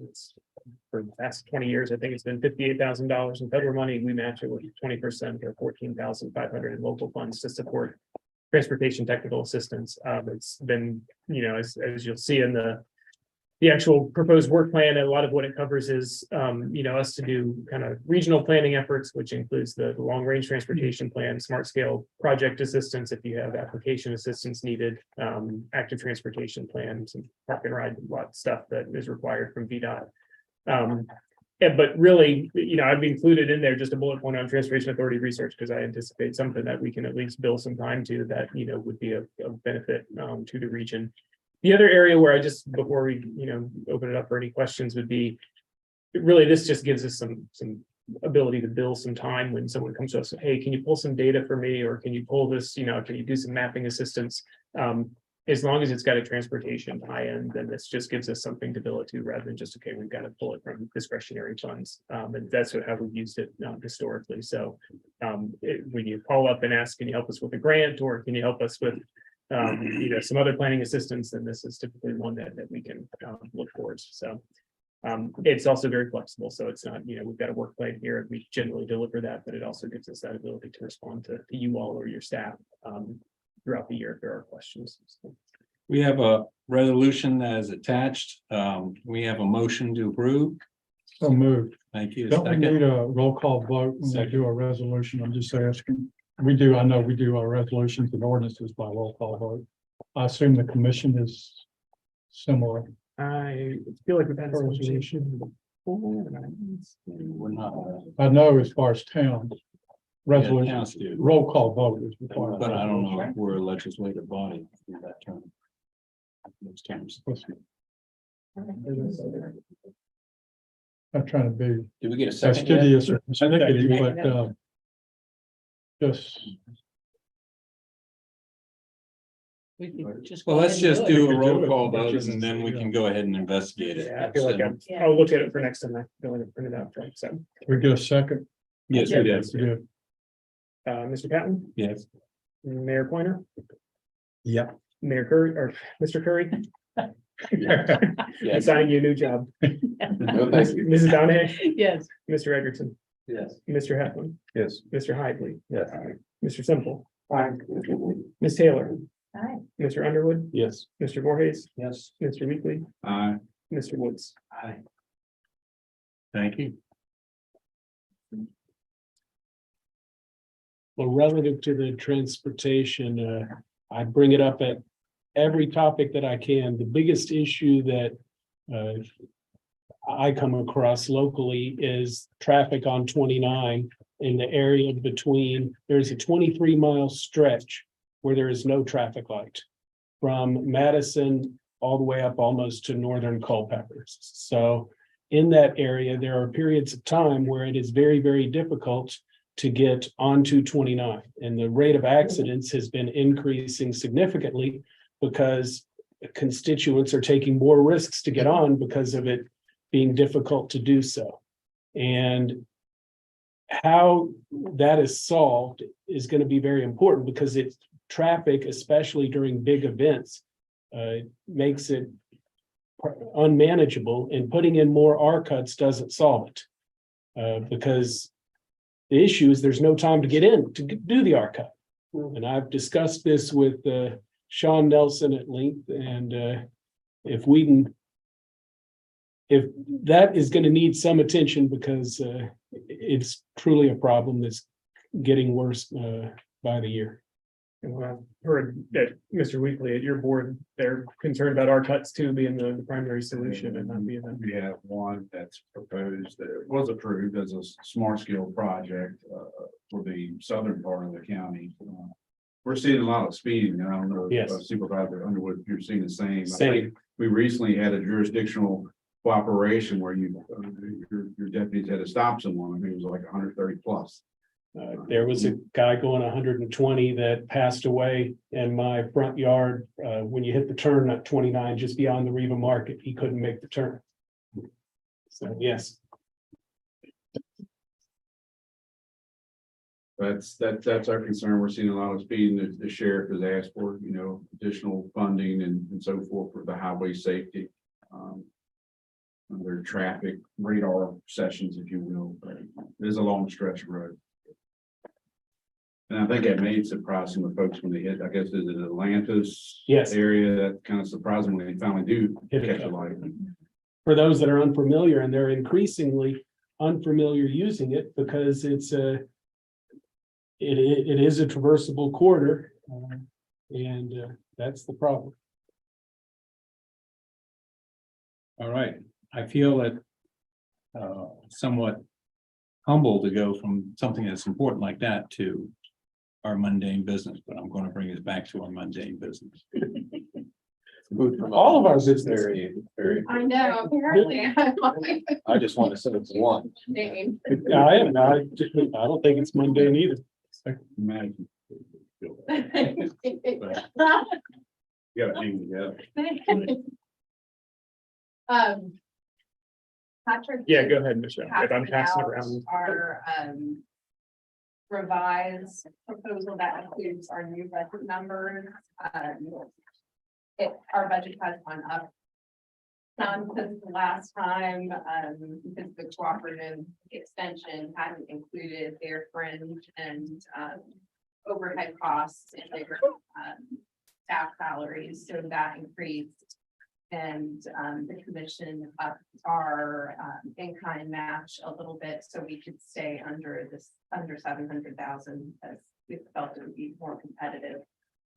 It's for the past 20 years, I think it's been $58,000 in federal money. We match it with 20% or $14,500 in local funds to support transportation technical assistance. It's been, you know, as you'll see in the actual proposed work plan, a lot of what it covers is, you know, us to do kind of regional planning efforts, which includes the long range transportation plan, smart scale project assistance, if you have application assistance needed, active transportation plans and park and ride, a lot of stuff that is required from VDOT. But really, you know, I've included in there just a bullet point on Transportation Authority research, because I anticipate something that we can at least bill some time to that, you know, would be of benefit to the region. The other area where I just, before we, you know, open it up for any questions, would be really, this just gives us some ability to bill some time when someone comes to us, hey, can you pull some data for me, or can you pull this, you know, can you do some mapping assistance? As long as it's got a transportation tie-in, then this just gives us something to bill it to, rather than just, okay, we've got to pull it from discretionary funds. And that's how we've used it historically. So when you call up and ask, can you help us with a grant, or can you help us with you know, some other planning assistance, then this is typically one that we can look towards. So it's also very flexible. So it's not, you know, we've got a work plan here and we generally deliver that, but it also gives us that ability to respond to you all or your staff throughout the year if there are questions. So. We have a resolution that is attached. We have a motion to approve. So moved. Thank you. Don't we Second. need a roll call vote when we do a resolution? I'm just asking. We do, I know we do our resolutions and ordinances by roll call vote. I assume the commission is similar. I feel like we've had this conversation. We're not. I know as far as towns, Yeah, resolution, towns do. roll call vote is required. But I don't know if we're a legislative body in that term. Those terms. I'm trying to be Did we get a second? yet? fastidious or persnickety, but just, Well, let's just do a We could roll do it. call But vote just- and then we can go ahead and investigate it. Yeah, I feel like I'll look at it for next time. I feel like I printed out. So, we get a second. Yes, we did. Yeah. Mr. Patton, Yes. Mayor Pointer, Yeah. Mayor Curry, or Mr. Curry. I'm Yes. assigning you a new job. No, thank you. Mrs. Donahue, Yes. Mr. Edgerton, Yes. Mr. Heflin, Yes. Mr. Hidley, Yes. Mr. Simple, Ms. Taylor, Aye. Mr. Underwood, Yes. Mr. Voorhees, Yes. Mr. Weekly, Aye. Mr. Woods. Aye. Thank you. Well, relative to the transportation, I bring it up at every topic that I can. The biggest issue that I come across locally is traffic on 29 in the area between, there's a 23-mile stretch where there is no traffic light from Madison all the way up almost to northern Culpeppers. So in that area, there are periods of time where it is very, very difficult to get onto 29. And the rate of accidents has been increasing significantly because constituents are taking more risks to get on because of it being difficult to do so. And how that is solved is going to be very important because it's traffic, especially during big events, makes it unmanageable, and putting in more R cuts doesn't solve it. Because the issue is there's no time to get in to do the R cut. And I've discussed this with Sean Nelson at length, and if that is going to need some attention because it's truly a problem that's getting worse by the year. And I've heard that Mr. Weekly at your board, they're concerned about our cuts too being the primary solution and not being the. We have one that's proposed that was approved as a smart scale project for the southern part of the county. We're seeing a lot of speeding, and I don't know if Yes. Supervisor Underwood, if you're seeing the same. I Same. think we recently had a jurisdictional cooperation where your deputies had to stop someone. I think it was like 130 plus. There was a guy going 120 that passed away in my front yard when you hit the turn at 29 just beyond the Riva Market. He couldn't make the turn. So yes. That's our concern. We're seeing a lot of speeding. The sheriff has asked for, additional funding and so forth for the highway safety. Their traffic radar sessions, if you will, but it is a long stretch of road. And I think that made surprising with folks when they hit, I guess, is it Atlantis? Yes. Area that kind of surprising when they finally do Hit it. catch a light. For those that are unfamiliar, and they're increasingly unfamiliar using it because it's it is a traversable corridor, and that's the problem. All right, I feel that somewhat humble to go from something that's important like that to our mundane business, but I'm going to bring us back to our mundane business. All of our business. Very. I know, apparently. I just want to say it's one. Name. I don't think it's mundane either. Imagine. You gotta hang together. Patrick. Yeah, go ahead, Michelle. If I'm passed passing out around. Our revised proposal that includes our new budget numbers. Our budget has gone up some since the last time, because the cooperative extension hadn't included their fringe and overhead costs and their staff salaries, so that increased. And the commission upped our in-kind match a little bit, so we could stay under 700,000, as we felt it would be more competitive.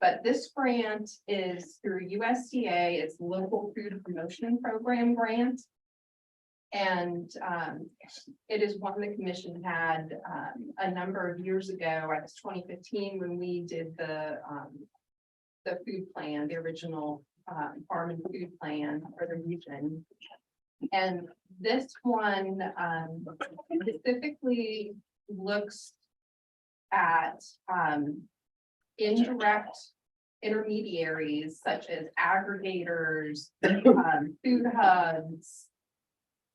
But this grant is through USDA, it's Local Food Promotion Program grant. And it is one the commission had a number of years ago. It was 2015 when we did the food plan, the original farm and food plan for the region. And this one specifically looks at indirect intermediaries such as aggregators, food hubs,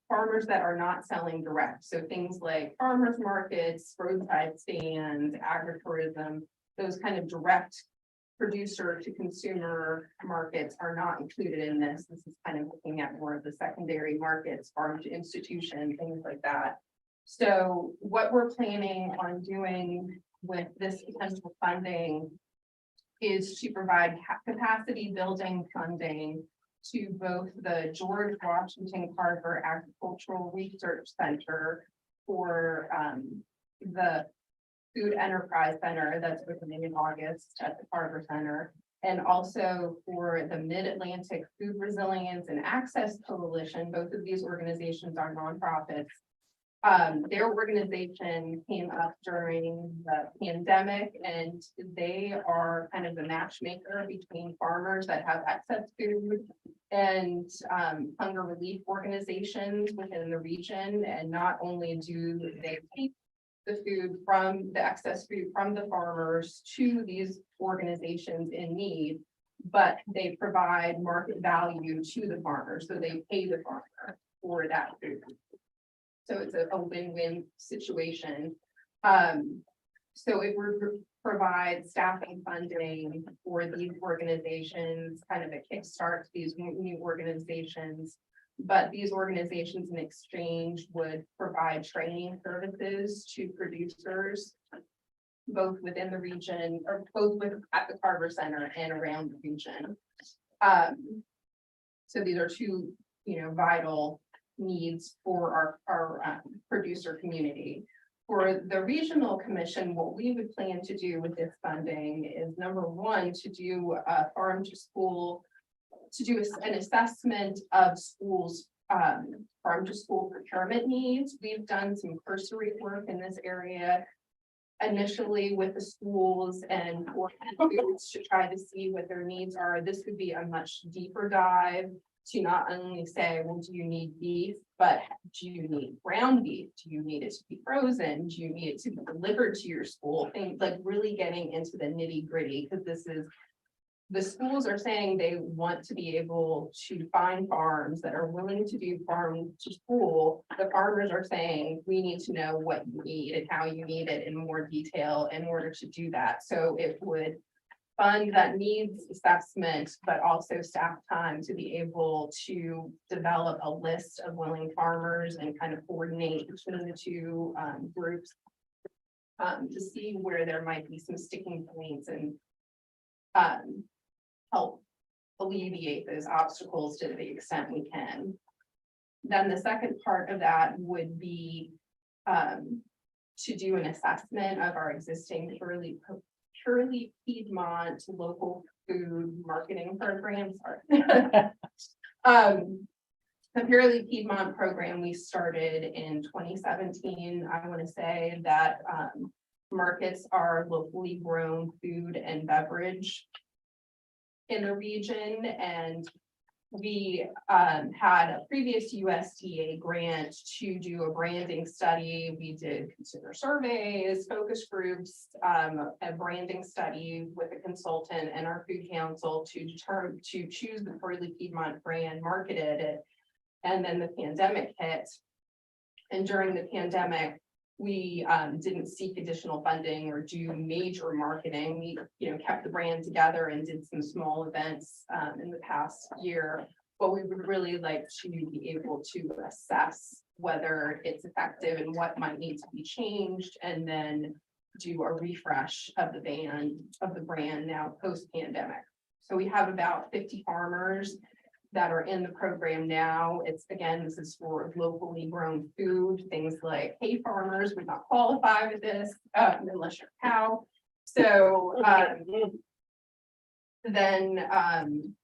farmers that are not selling direct. So things like farmers markets, roadside stands, agritourism, those kind of direct producer to consumer markets are not included in this. This is kind of looking at more of the secondary markets, farm to institution, things like that. So what we're planning on doing with this potential funding is to provide capacity building funding to both the George Washington Carver Agricultural Research Center for the Food Enterprise Center that's opening in August at the Carver Center, and also for the Mid-Atlantic Food Resilience and Access Coalition. Both of these organizations are nonprofits. Their organization came up during the pandemic, and they are kind of the matchmaker between farmers that have excess food and hunger relief organizations within the region. And not only do they take the food from the excess food from the farmers to these organizations in need, but they provide market value to the farmers, so they pay the farmer for that food. So it's a win-win situation. So it would provide staffing funding for these organizations, kind of a kickstart to these new organizations. But these organizations in exchange would provide training services to producers, both within the region or both at the Carver Center and around the region. So these are two, vital needs for our producer community. For the regional commission, what we would plan to do with this funding is, number one, to do a farm to school, to do an assessment of schools, farm to school procurement needs. We've done some cursory work in this area initially with the schools and for foods to try to see what their needs are. This would be a much deeper dive to not only say, well, do you need beef, but do you need ground beef? Do you need it to be frozen? Do you need it to be delivered to your school? Things like really getting into the nitty gritty, because the schools are saying they want to be able to find farms that are willing to do farm to school. The farmers are saying, we need to know what you need and how you need it in more detail in order to do that. So it would fund that needs assessment, but also staff time to be able to develop a list of willing farmers and kind of coordinate between the two groups to see where there might be some sticking points and help alleviate those obstacles to the extent we can. Then the second part of that would be to do an assessment of our existing purely Piedmont local food marketing program. The Purely Piedmont program we started in 2017. I want to say that markets are locally grown food and beverage in the region, and we had a previous USDA grant to do a branding study. We did consumer surveys, focus groups, a branding study with a consultant and our food council to choose the Purely Piedmont brand, marketed it, and then the pandemic hit. And during the pandemic, we didn't seek additional funding or do major marketing. We, kept the brand together and did some small events in the past year. But we would really like to be able to assess whether it's effective and what might need to be changed, and then do a refresh of the brand now post-pandemic. So we have about 50 farmers that are in the program now. This is for locally grown food. Things like hay farmers would not qualify with this unless you're a cow. So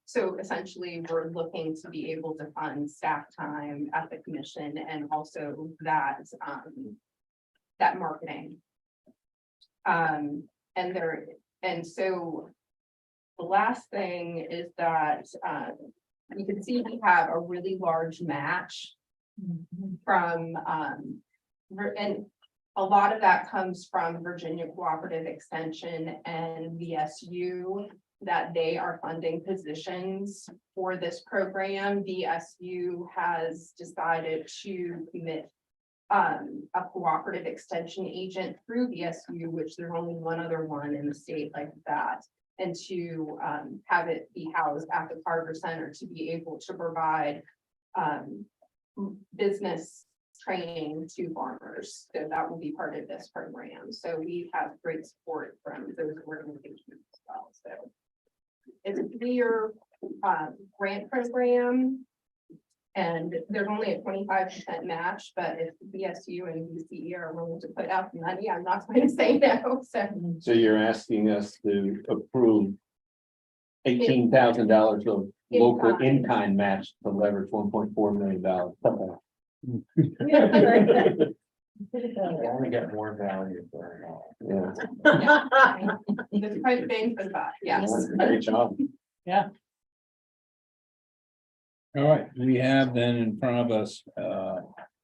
so essentially we're looking to be able to fund staff time at the commission and also that marketing. And so the last thing is that you can see we have a really large match from, and a lot of that comes from Virginia Cooperative Extension and VSU, that they are funding positions for this program. VSU has decided to commit a cooperative extension agent through VSU, which there's only one other one in the state like that, and to have it be housed at the Carver Center to be able to provide business training to farmers. So that will be part of this program. So we have great support from those organizations as well. So it's a 3-year grant program. And there's only a 25% match, but if BSU and BCE are willing to put out the money, I'm not going to say no. So you're asking us to approve $18,000 of local in-kind match to leverage $1.4 million. Only get more value for it. Yeah, It's quite bang for the buck, yes. great job. All right, we have then in front of us,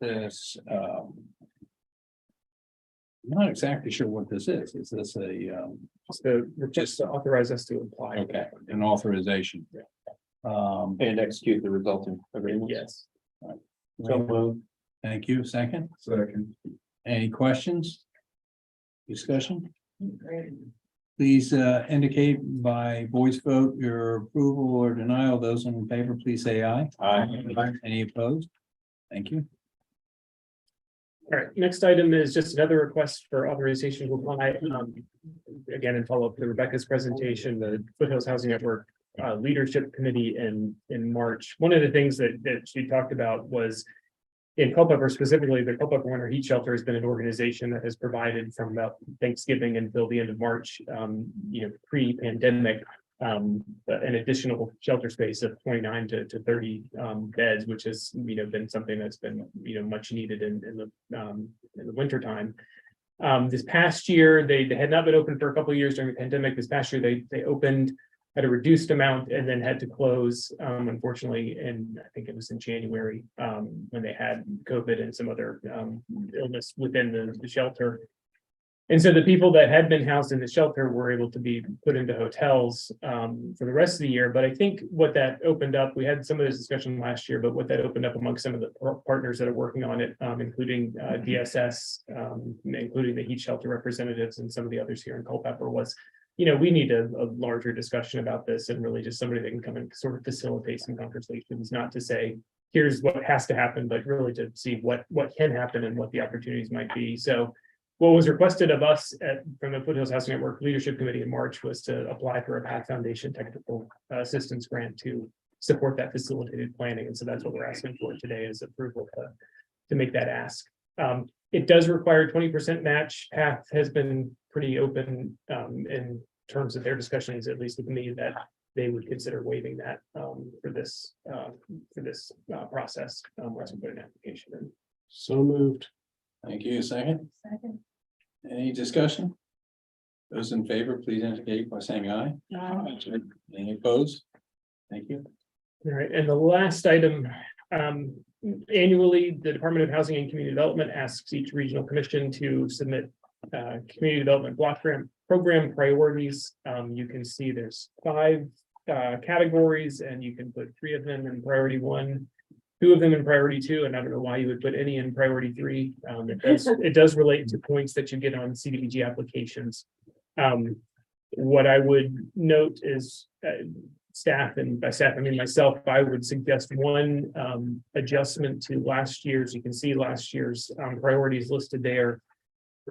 this, I'm not exactly sure what this is. Is this a, So just to authorize us to apply. okay, an authorization? And execute the resulting agreement. Yes. So moved. Thank you. Second, Second. any questions? Discussion? Please indicate by voice vote your approval or denial. Those in favor, please say aye. Aye. Any opposed? Thank you. All right, next item is just another request for authorization to apply. Again, in follow-up to Rebecca's presentation, the Foothills Housing Network Leadership Committee in March. One of the things that she talked about was in Culpeper specifically, the Culpeper Winter Heat Shelter has been an organization that has provided from about Thanksgiving until the end of March, pre-pandemic, an additional shelter space of 29 to 30 beds, which has been something that's been much needed in the winter time. This past year, they had not been open for a couple of years during the pandemic. This past year, they opened at a reduced amount and then had to close, unfortunately, and I think it was in January when they had COVID and some other illness within the shelter. And so the people that had been housed in the shelter were able to be put into hotels for the rest of the year. But I think what that opened up, we had some of this discussion last year, but what that opened up among some of the partners that are working on it, including DSS, including the heat shelter representatives and some of the others here in Culpeper was, we need a larger discussion about this and really just somebody that can come and sort of facilitate some conversations, not to say, here's what has to happen, but really to see what can happen and what the opportunities might be. So what was requested of us from the Foothills Housing Network Leadership Committee in March was to apply for a Path Foundation Technical Assistance Grant to support that facilitated planning. And so that's what we're asking for today is approval to make that ask. It does require 20% match. Path has been pretty open in terms of their discussions, at least with me, that they would consider waiving that for this process once we put an application in. So moved. Thank you. Second, any discussion? Those in favor, please indicate by saying aye. Any opposed? Thank you. All right, and the last item, annually, the Department of Housing and Community Development asks each regional commission to submit community development block grant program priorities. You can see there's 5 categories, and you can put 3 of them in priority 1, 2 of them in priority 2, and I don't know why you would put any in priority 3. It does relate to points that you get on CDBG applications. What I would note is staff, and by staff I mean myself, I would suggest one adjustment to last year's. You can see last year's priorities listed there.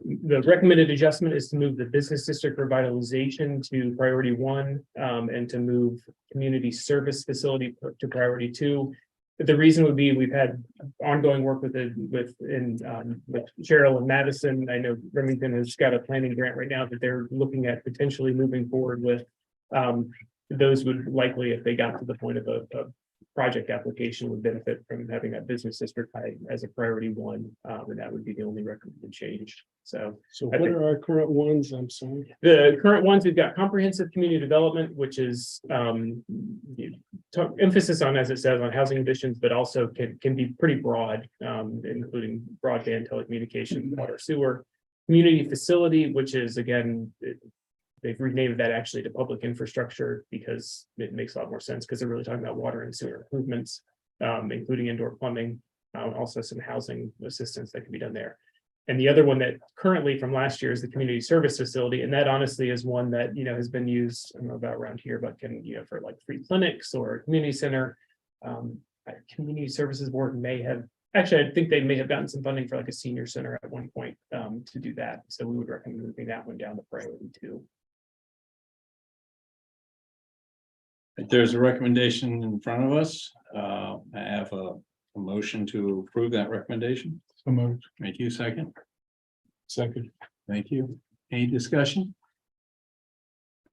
The recommended adjustment is to move the business district revitalization to priority 1 and to move community service facility to priority 2. The reason would be we've had ongoing work with Cheryl and Madison. I know Remington has got a planning grant right now that they're looking at potentially moving forward with. Those would likely, if they got to the point of a project application, would benefit from having that business district as a priority 1, and that would be the only recommended change. So what are our current ones? I'm sorry. the current ones, we've got comprehensive community development, which is emphasis on, as it says, on housing additions, but also can be pretty broad, including broadband, telecommunications, water, sewer. Community facility, which is again, they've renamed that actually to public infrastructure because it makes a lot more sense because they're really talking about water and sewer improvements, including indoor plumbing, also some housing assistance that can be done there. And the other one that currently from last year is the community service facility. And that honestly is one that, has been used, I don't know about around here, but can, for like free clinics or a community center. Community Services Board may have Actually, I think they may have gotten some funding for like a senior center at one point to do that. So we would recommend moving that one down the priority too. If there's a recommendation in front of us, I have a motion to approve that recommendation. So moved. Thank you, second. Second. Thank you. Any discussion?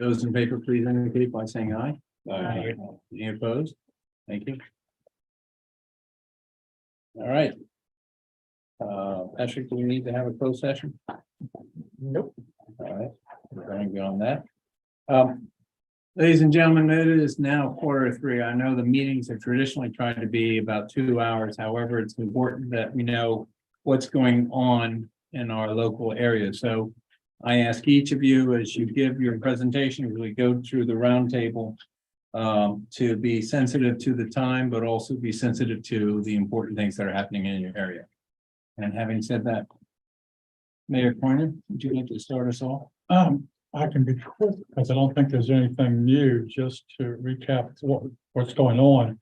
Those in favor, please indicate by saying aye. Aye. Any opposed? Thank you. All right. Patrick, do we need to have a closed session? Nope. All right, we're going to go on that. Ladies and gentlemen, it is now 2:45. I know the meetings have traditionally tried to be about 2 hours. However, it's important that we know what's going on in our local area. So I ask each of you, as you give your presentation, really go through the roundtable to be sensitive to the time, but also be sensitive to the important things that are happening in your area. And having said that, Mayor Pointer, would you like to start us off? I can be quick because I don't think there's anything new, just to recap what's going on.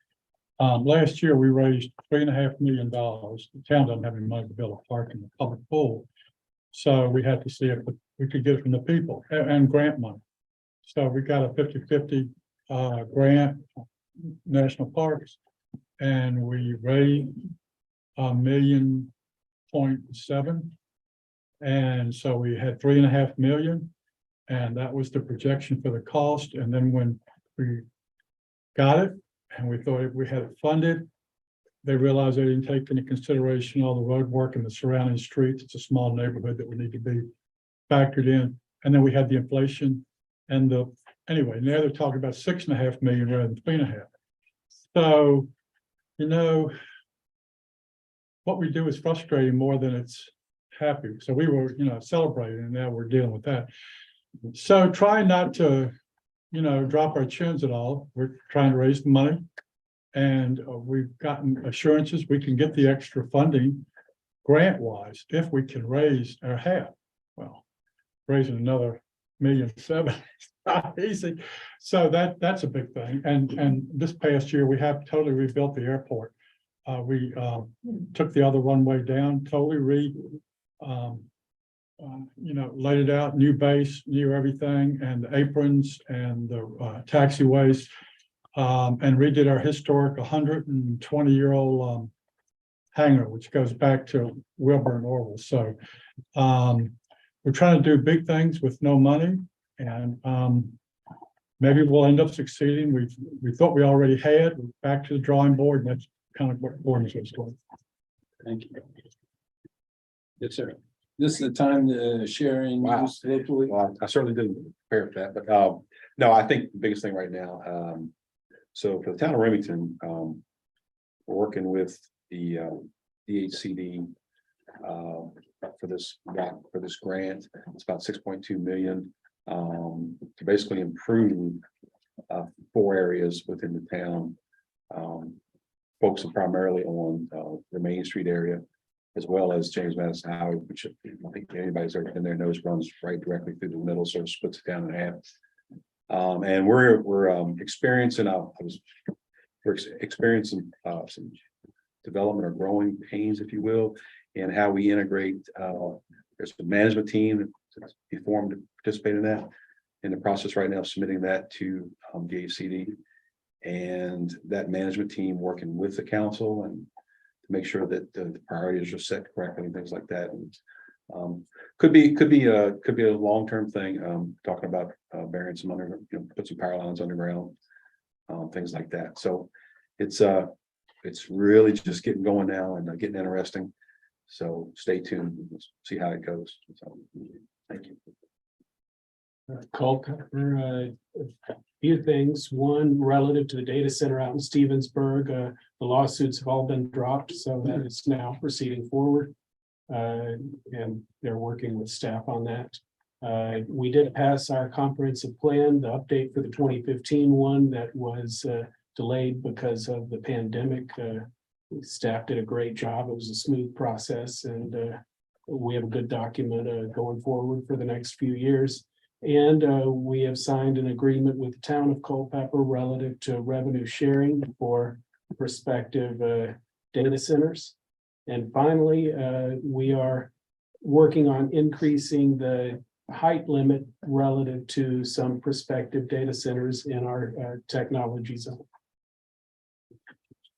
Last year, we raised $3.5 million. The town doesn't have any money to build a park in the public pool. So we had to see if we could get it from the people and grant money. So we got a 50-50 grant, national parks, and we raised $1.7 million. And so we had $3.5 million. And that was the projection for the cost. And then when we got it and we thought if we had it funded, they realized they didn't take into consideration all the road work in the surrounding streets. It's a small neighborhood that would need to be factored in. And then we had the inflation and anyway, now they're talking about $6.5 million rather than $3.5. So, you know, what we do is frustrating more than it's happy. So we were, celebrating, and now we're dealing with that. So try not to, drop our chins at all. We're trying to raise the money. And we've gotten assurances we can get the extra funding grant wise if we can raise our half. Well, raising another $1.7 million is not easy. So that's a big thing. And this past year, we have totally rebuilt the airport. We took the other runway down, totally laid it out, new base, new everything, and the aprons and the taxiways, and redid our historic 120-year-old hangar, which goes back to Wilbur and Orwell. So we're trying to do big things with no money, and maybe we'll end up succeeding. We thought we already had. We're back to the drawing board, and that's kind of what Gordon's doing. Thank you. Yes, sir. This is the time to sharing. Wow. Locally. Well, I certainly didn't prepare for that, but no, I think the biggest thing right now, so for the town of Remington, we're working with the DHCD for this grant. It's about 6.2 million to basically improve 4 areas within the town, focusing primarily on the Main Street area, as well as James Madison Highway, which I think anybody's ever been there knows runs right directly through the middle, so it splits it down in half. And we're experiencing experiencing some development or growing pains, if you will, in how we integrate. There's a management team that's be formed to participate in that. In the process right now, submitting that to DHCD, and that management team working with the council and to make sure that the priorities are set correctly and things like that. And could be a long-term thing. Talking about burying some put some power lines underground, things like that. So it's really just getting going now and getting interesting. So stay tuned. We'll see how it goes. So thank you. Culpepper, a few things. One, relative to the data center out in Stevensburg, the lawsuits have all been dropped, so that is now proceeding forward. And they're working with staff on that. We did pass our comprehensive plan, the update for the 2015 one that was delayed because of the pandemic. Staff did a great job. It was a smooth process, and we have a good document going forward for the next few years. And we have signed an agreement with the town of Culpeper relative to revenue sharing for prospective data centers. And finally, we are working on increasing the height limit relative to some prospective data centers in our technology zone.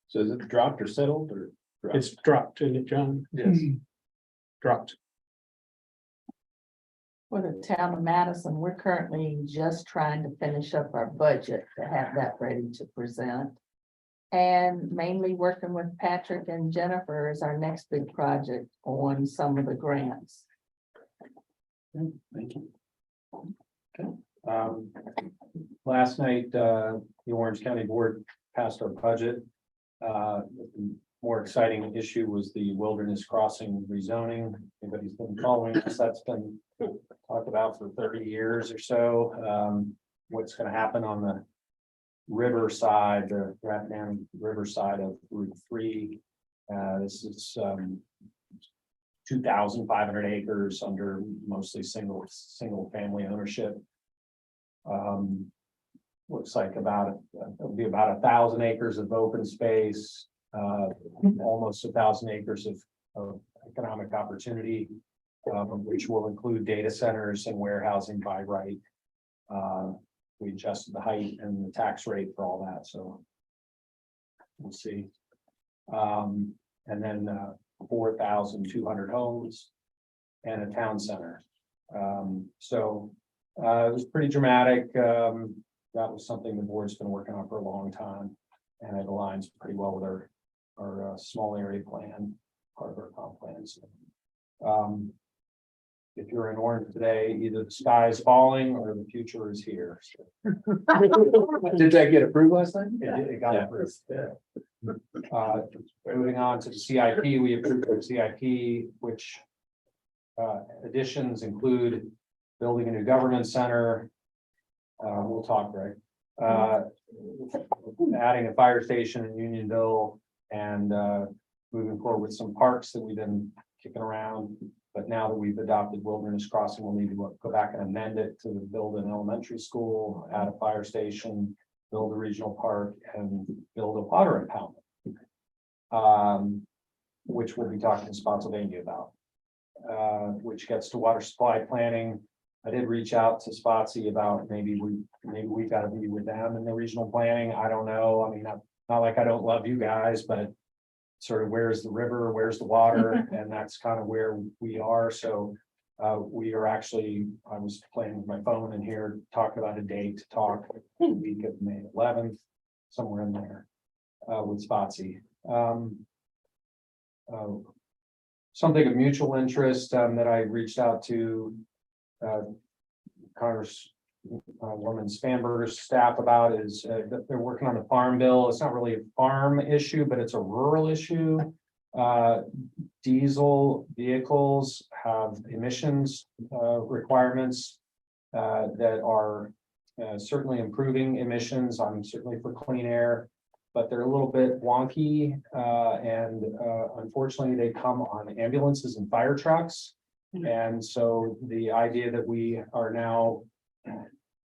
So is it dropped or settled or? It's dropped, isn't it, John? Yes. Dropped. For the town of Madison, we're currently just trying to finish up our budget to have that ready to present. And mainly working with Patrick and Jennifer is our next big project on some of the grants. Thank you. Last night, the Orange County Board passed our budget. The more exciting issue was the wilderness crossing rezoning. Anybody's been following us, that's been talked about for 30 years or so. What's gonna happen on the river side, the Rappahannock River side of Route 3. This is 2,500 acres under mostly single family ownership. Looks like it'll be about 1,000 acres of open space, almost 1,000 acres of economic opportunity, which will include data centers and warehousing by right. We adjusted the height and the tax rate for all that, so we'll see. And then 4,200 homes and a town center. So it was pretty dramatic. That was something the board's been working on for a long time, and it aligns pretty well with our small area plan, part of our comp plans. If you're in Orange today, either the sky is falling or the future is here. Did that get approved last night? It got approved. Moving on to the CIP, we approved the CIP, which additions include building a new government center. We'll talk, Greg. Adding a fire station in Unionville and moving forward with some parks that we've been kicking around. But now that we've adopted wilderness crossing, we'll need to go back and amend it to build an elementary school, add a fire station, build a regional park, and build a water impoundment. Which we'll be talking to Spotsylvania about. Which gets to water supply planning. I did reach out to Spotsy about maybe we got to be with them in the regional planning. I don't know. I mean, not like I don't love you guys, but sort of where's the river, where's the water, and that's kind of where we are. So we are actually, I was playing with my phone in here, talking about a date to talk the week of May 11th, somewhere in there with Spotsy. Something of mutual interest that I reached out to Congresswoman Spanberger's staff about is that they're working on the farm bill. It's not really a farm issue, but it's a rural issue. Diesel vehicles have emissions requirements that are certainly improving emissions. I'm certainly for clean air, but they're a little bit wonky, and unfortunately they come on ambulances and fire trucks. And so the idea that we are now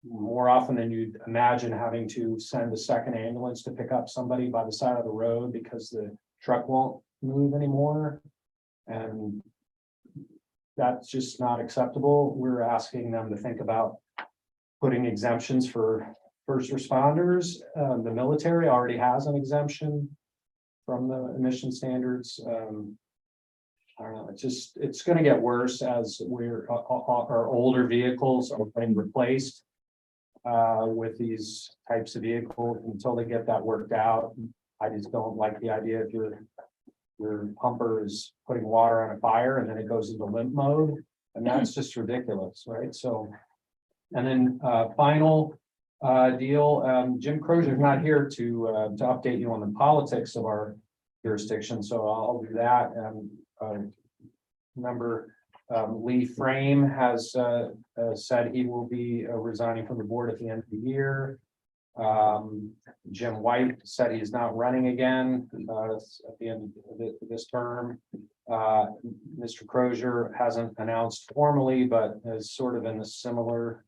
more often than you'd imagine having to send a second ambulance to pick up somebody by the side of the road because the truck won't move anymore. And that's just not acceptable. We're asking them to think about putting exemptions for first responders. The military already has an exemption from the emission standards. I don't know, it's going to get worse as our older vehicles are being replaced with these types of vehicles until they get that worked out. I just don't like the idea if your pumper is putting water on a fire and then it goes into limp mode, and that's just ridiculous, right? So, and then final deal, Jim Crozier's not here to update you on the politics of our jurisdiction, so I'll do that. Lee Frame has said he will be resigning from the board at the end of the year. Jim White said he's not running again at the end of this term. Mr. Crozier hasn't announced formally, but is sort of in a similar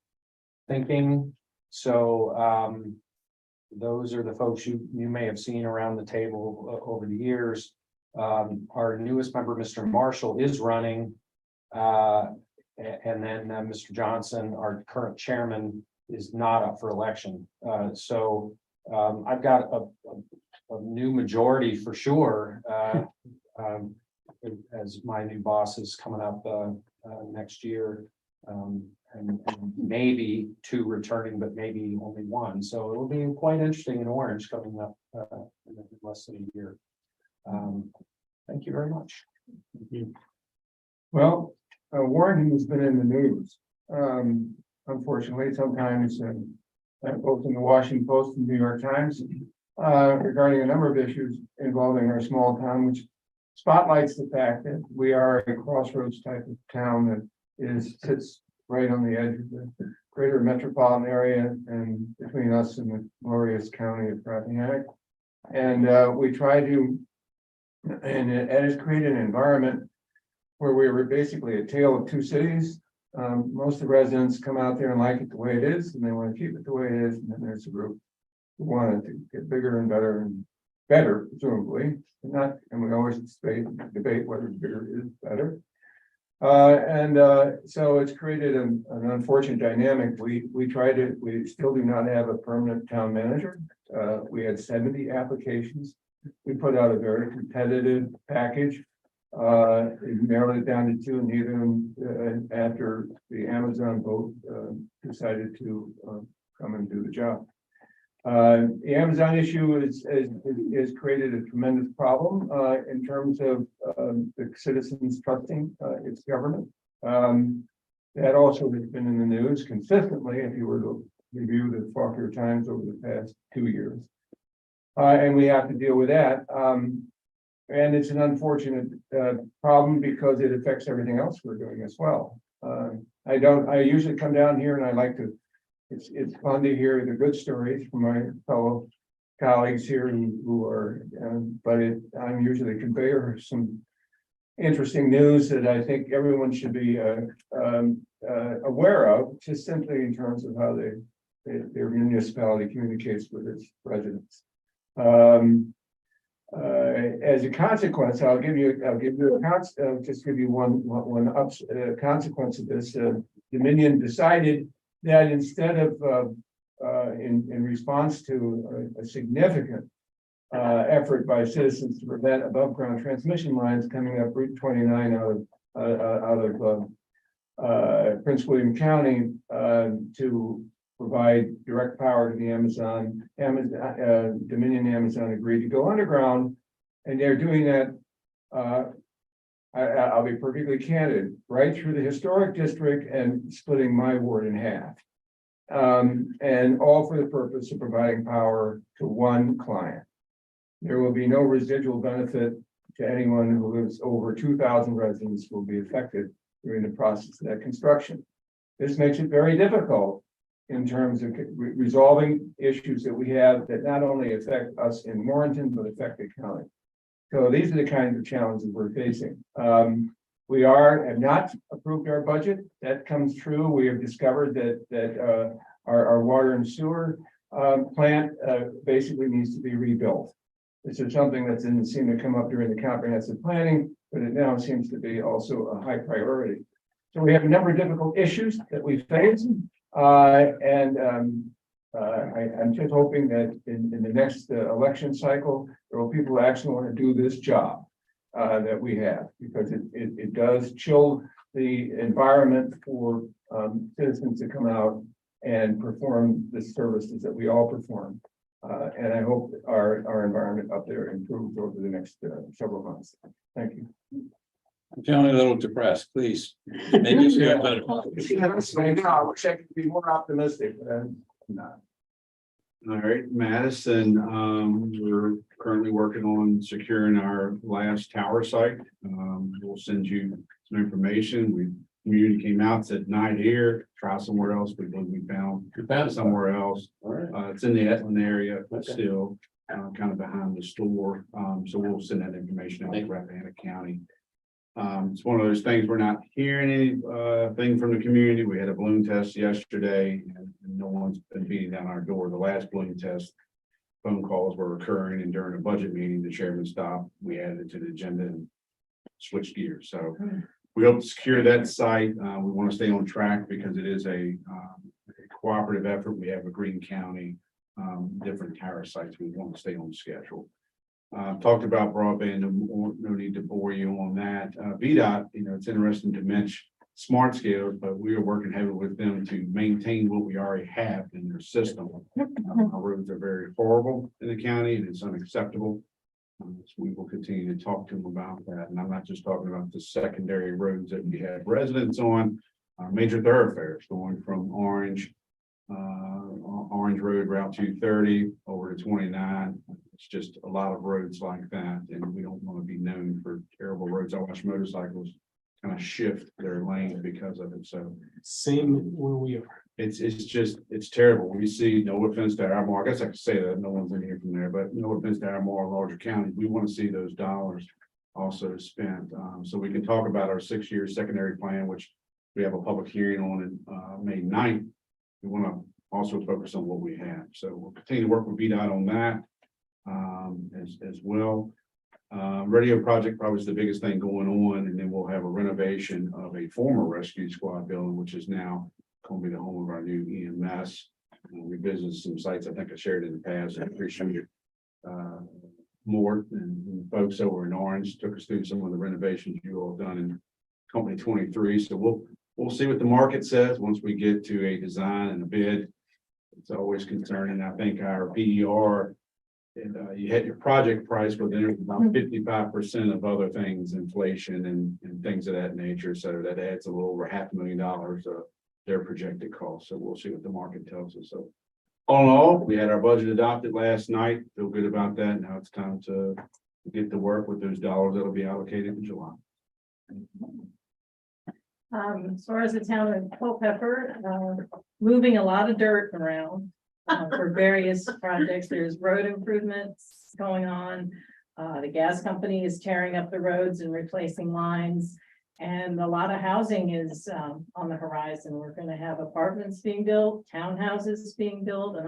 thinking. So those are the folks you may have seen around the table over the years. Our newest member, Mr. Marshall, is running. And then Mr. Johnson, our current chairman, is not up for election. So I've got a new majority for sure. As my new boss is coming up next year. And maybe 2 returning, but maybe only 1. So it will be quite interesting in Orange coming up in less than a year. Thank you very much. Well, Warren has been in the news. Unfortunately, sometimes both in the Washington Post and New York Times regarding a number of issues involving our small town, which spotlights the fact that we are a crossroads type of town that sits right on the edge of the greater metropolitan area and between us and the glorious county of Rappahannock. And we try to, and it has created an environment where we were basically a tale of 2 cities. Most of the residents come out there and like it the way it is, and they want to keep it the way it is. And then there's a group who want it to get bigger and better, presumably. And we always debate whether bigger is better. So it's created an unfortunate dynamic. We still do not have a permanent town manager. We had 70 applications. We put out a very competitive package. It narrowed it down to 2, and neither of them, after the Amazon vote, decided to come and do the job. The Amazon issue has created a tremendous problem in terms of the citizens trusting its government. That also has been in the news consistently, if you were to review the Faulkner Times over the past 2 years. And we have to deal with that. And it's an unfortunate problem because it affects everything else we're doing as well. I usually come down here and I like to, it's fun to hear the good stories from my fellow colleagues here who are, I'm usually a conveyor of some interesting news that I think everyone should be aware of, just simply in terms of how their municipality communicates with its residents. As a consequence, I'll just give you one consequence of this. Dominion decided that instead of in response to a significant effort by citizens to prevent above ground transmission lines coming up Route 29 out of Prince William County to provide direct power to the Amazon, Dominion Amazon agreed to go underground, and they're doing that. I'll be perfectly candid, right through the historic district and splitting my ward in half. And all for the purpose of providing power to one client. There will be no residual benefit to anyone who lives over 2,000 residents will be affected during the process of that construction. This makes it very difficult in terms of resolving issues that we have that not only affect us in Warrenton, but affect the county. So these are the kinds of challenges we're facing. We have not approved our budget. That comes true. We have discovered that our water and sewer plant basically needs to be rebuilt. This is something that didn't seem to come up during the comprehensive planning, but it now seems to be also a high priority. So we have a number of difficult issues that we face. I'm just hoping that in the next election cycle, there will people who actually want to do this job that we have, because it does chill the environment for citizens to come out and perform the services that we all perform. And I hope our environment up there improves over the next several months. Thank you. I'm feeling a little depressed, please. Maybe you feel better. I wish I could be more optimistic, but I'm not. All right, Madison, we're currently working on securing our last tower site. We'll send you some information. Community came out, said night here, try somewhere else, because we found somewhere else. All right. It's in the Etland area, but still kind of behind the store. So we'll send that information out to Rappahannock County. It's one of those things, we're not hearing anything from the community. We had a balloon test yesterday and no one's been beating down our door, the last balloon test. phone calls were occurring, and during a budget meeting, the chairman stopped, we added it to the agenda and switched gears, so. We hope to secure that site. We want to stay on track because it is a cooperative effort. We have a Green County, different tower sites. We want to stay on schedule. Talked about broadband, no need to bore you on that. VDOT, it's interesting to mention smart scales, but we are working heavily with them to maintain what we already have in their system. Our roads are very horrible in the county and it's unacceptable. So we will continue to talk to them about that. And I'm not just talking about the secondary roads that we have residents on, major thoroughfares going from Orange Road, Route 230 over to 29. It's just a lot of roads like that. And we don't want to be known for terrible roads. I watch motorcycles kind of shift their lane because of it. So Same where we are. it's terrible. We see, no offense to our more, I guess I could say that, no one's in here from there, but no offense to our more larger counties. We want to see those dollars also spent. So we can talk about our 6-year secondary plan, which we have a public hearing on May 9th. We want to also focus on what we have. So we'll continue to work with VDOT on that as well. Radio project probably is the biggest thing going on, and then we'll have a renovation of a former rescue squad building, which is now going to be the home of our new EMS. We visited some sites. I think I shared in the past. I appreciate it. Mort and folks over in Orange took us through some of the renovations you all done in Company 23. So we'll see what the market says once we get to a design and a bid. It's always concerning. I think our PER, you hit your project price, but then there's about 55% of other things, inflation and things of that nature. So that adds a little over $500,000 of their projected cost. So we'll see what the market tells us. So all in all, we had our budget adopted last night. Feel good about that. Now it's time to get to work with those dollars that'll be allocated in July. As far as the town of Culpeper, moving a lot of dirt around for various projects. There's road improvements going on. The gas company is tearing up the roads and replacing lines. And a lot of housing is on the horizon. We're going to have apartments being built, townhouses being built, a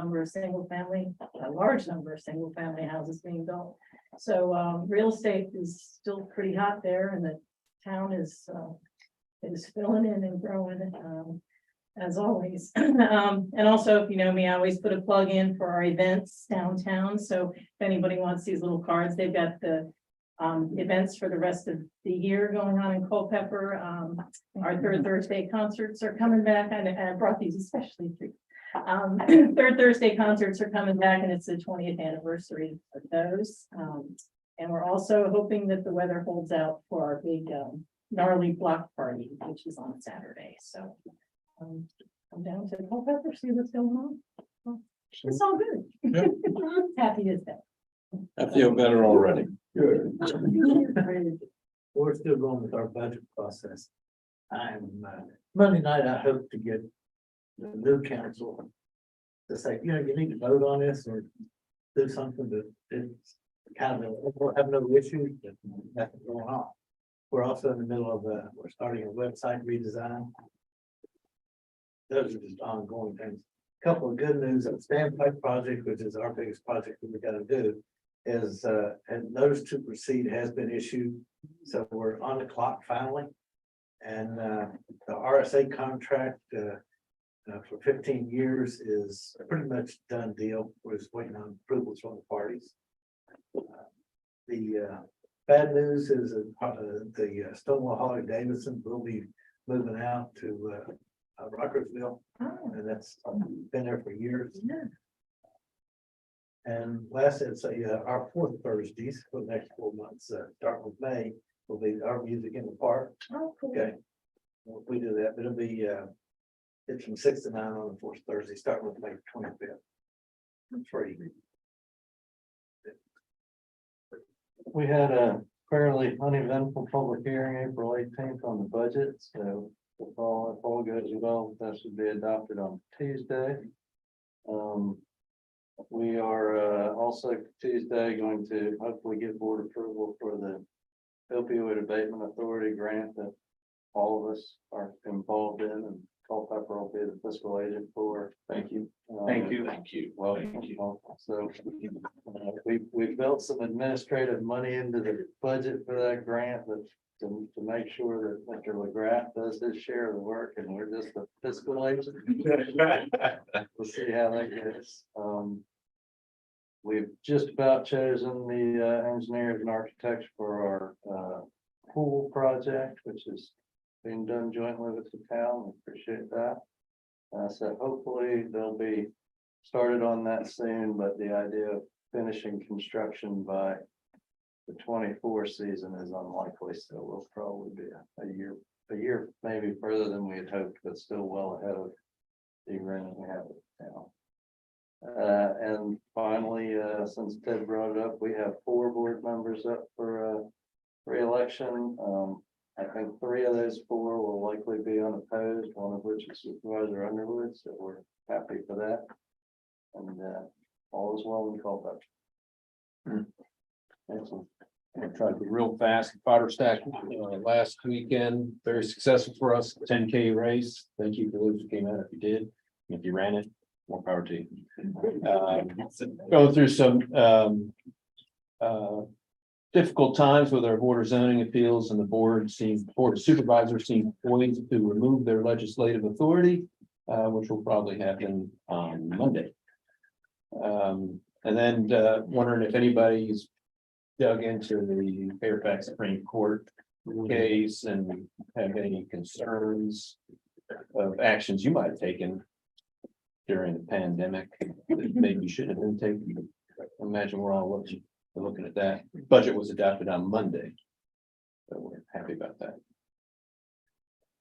large number of single family houses being built. So real estate is still pretty hot there, and the town is filling in and growing as always. And also, if you know me, I always put a plug in for our events downtown. So if anybody wants these little cards, they've got the events for the rest of the year going on in Culpeper. Our Third Thursday concerts are coming back, and I brought these especially for you. Third Thursday concerts are coming back, and it's the 20th anniversary of those. And we're also hoping that the weather holds out for our big gnarly block party, which is on Saturday. So come down to Culpeper, see what's going on. It's all good. Yeah. Happy as that. I feel better already. Good. We're still going with our budget process. Monday night, I hope to get the new council to say, you need to vote on this or do something that it's kind of, we'll have no issues, but nothing going on. We're also in the middle of, we're starting a website redesign. Those are just ongoing things. Couple of good news on Standpipe project, which is our biggest project that we got to do, is and notice to proceed has been issued. So we're on the clock finally. And the RSA contract for 15 years is pretty much done deal. We're just waiting on approvals from the parties. The bad news is the Stonewall Holly Davidson will be moving out to Rockersville, and that's been there for years. And last, I'd say our fourth Thursdays for the next 4 months, starting with May, will be our music in the park. Oh, cool. Okay, we do that, but it'll be it's from 6 to 9 on the fourth Thursday, starting with May 25th. Free. We had a fairly uneventful public hearing April 18th on the budget, so if all goes well, that should be adopted on Tuesday. We are also Tuesday going to hopefully get board approval for the Opioid Abatement Authority grant that all of us are involved in and Culpepper will be the fiscal agent for. Thank you. Thank you. Thank you. Well, thank you. So we built some administrative money into the budget for that grant, but to make sure that Mr. McGrath does his share of the work and we're just the fiscal agent. We'll see how that goes. We've just about chosen the engineers and architects for our pool project, which is being done jointly with the town. We appreciate that. So hopefully they'll be started on that soon, but the idea of finishing construction by the 24 season is unlikely, so we'll probably be a year maybe further than we had hoped, but still well ahead of the agreement we have with the town. And finally, since Ted brought it up, we have 4 board members up for re-election. I think 3 of those 4 will likely be unopposed, one of which is Supervisor Underwood, so we're happy for that. And all is well in Culpepper. Excellent. I tried to be real fast. Fodder stack last weekend, very successful for us. 10K race. Thank you for those who came out. If you did, if you ran it, more power to you. Going through some difficult times with our board of zoning appeals, and the board of supervisors seem poised to remove their legislative authority, which will probably happen on Monday. And then wondering if anybody's dug into the Fairfax Supreme Court case and have any concerns of actions you might have taken during the pandemic that maybe should have been taken. I imagine we're all looking at that. Budget was adopted on Monday, so we're happy about that.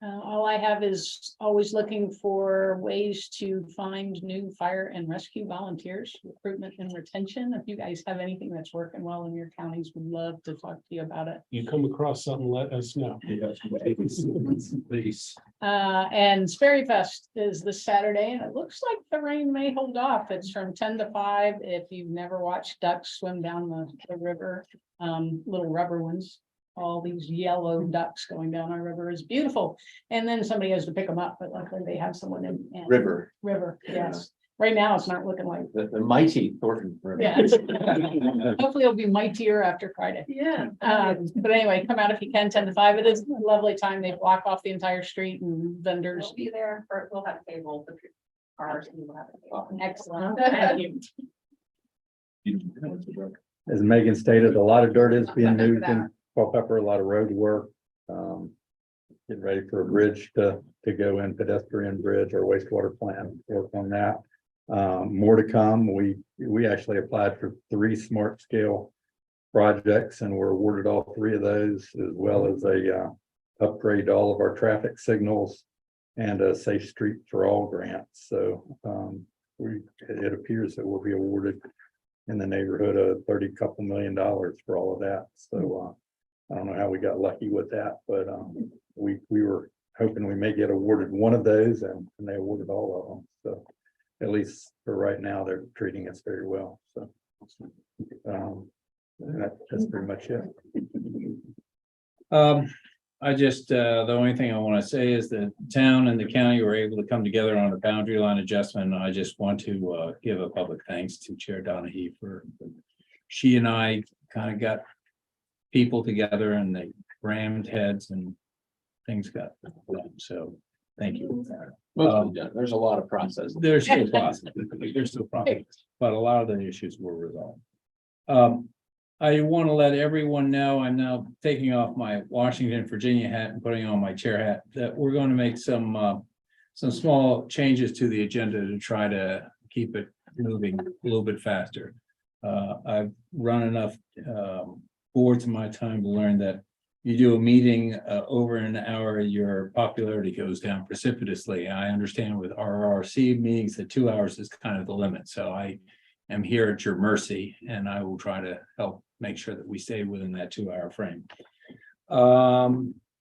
All I have is always looking for ways to find new fire and rescue volunteers, recruitment and retention. If you guys have anything that's working well in your counties, would love to talk to you about it. You come across something, let us know. Please. And Sperry Fest is this Saturday, and it looks like the rain may hold off. It's from 10 to 5. If you've never watched ducks swim down the river, little rubber ones. All these yellow ducks going down our river is beautiful. And then somebody has to pick them up, but luckily they have someone in. River. Yes. Right now, it's not looking like. The mighty Thornton River. Yeah. Hopefully it'll be mightier after Friday. Yeah. But anyway, come out if you can, 10 to 5. It is a lovely time. They block off the entire street and vendors. We'll be there for, we'll have tables, the cars, and we'll have a table. Excellent. Thank you. As Megan stated, a lot of dirt is being moved in Culpeper, a lot of road work. Getting ready for a bridge to go in, pedestrian bridge or wastewater plant, work on that. More to come. We actually applied for 3 smart scale projects and were awarded all 3 of those, as well as a upgrade to all of our traffic signals and a Safe Street for All grant. So it appears that we'll be awarded in the neighborhood of $30 couple million for all of that. So I don't know how we got lucky with that, but we were hoping we may get awarded one of those, and they awarded all of them. So at least for right now, they're treating us very well. So that's pretty much it. I just, the only thing I want to say is that town and the county were able to come together on a boundary line adjustment. I just want to give a public thanks to Chair Donahue for, she and I kind of got people together and they rammed heads and things got done. So thank you. There's a lot of process. There's still process. There's still process, but a lot of the issues were resolved. I want to let everyone know I'm now taking off my Washington, Virginia hat and putting on my chair hat, that we're going to make some small changes to the agenda to try to keep it moving a little bit faster. I've run enough boards in my time to learn that you do a meeting over an hour, your popularity goes down precipitously. I understand with RRRC meetings that 2 hours is kind of the limit. So I am here at your mercy, and I will try to help make sure that we stay within that 2-hour frame.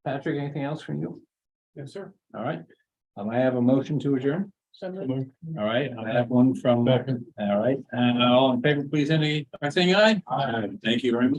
Patrick, anything else from you? Yes, sir. All right. I have a motion to adjourn. So moved. All right, I have one from. All right, all in favor, please indicate by saying aye. Aye. Thank you very much.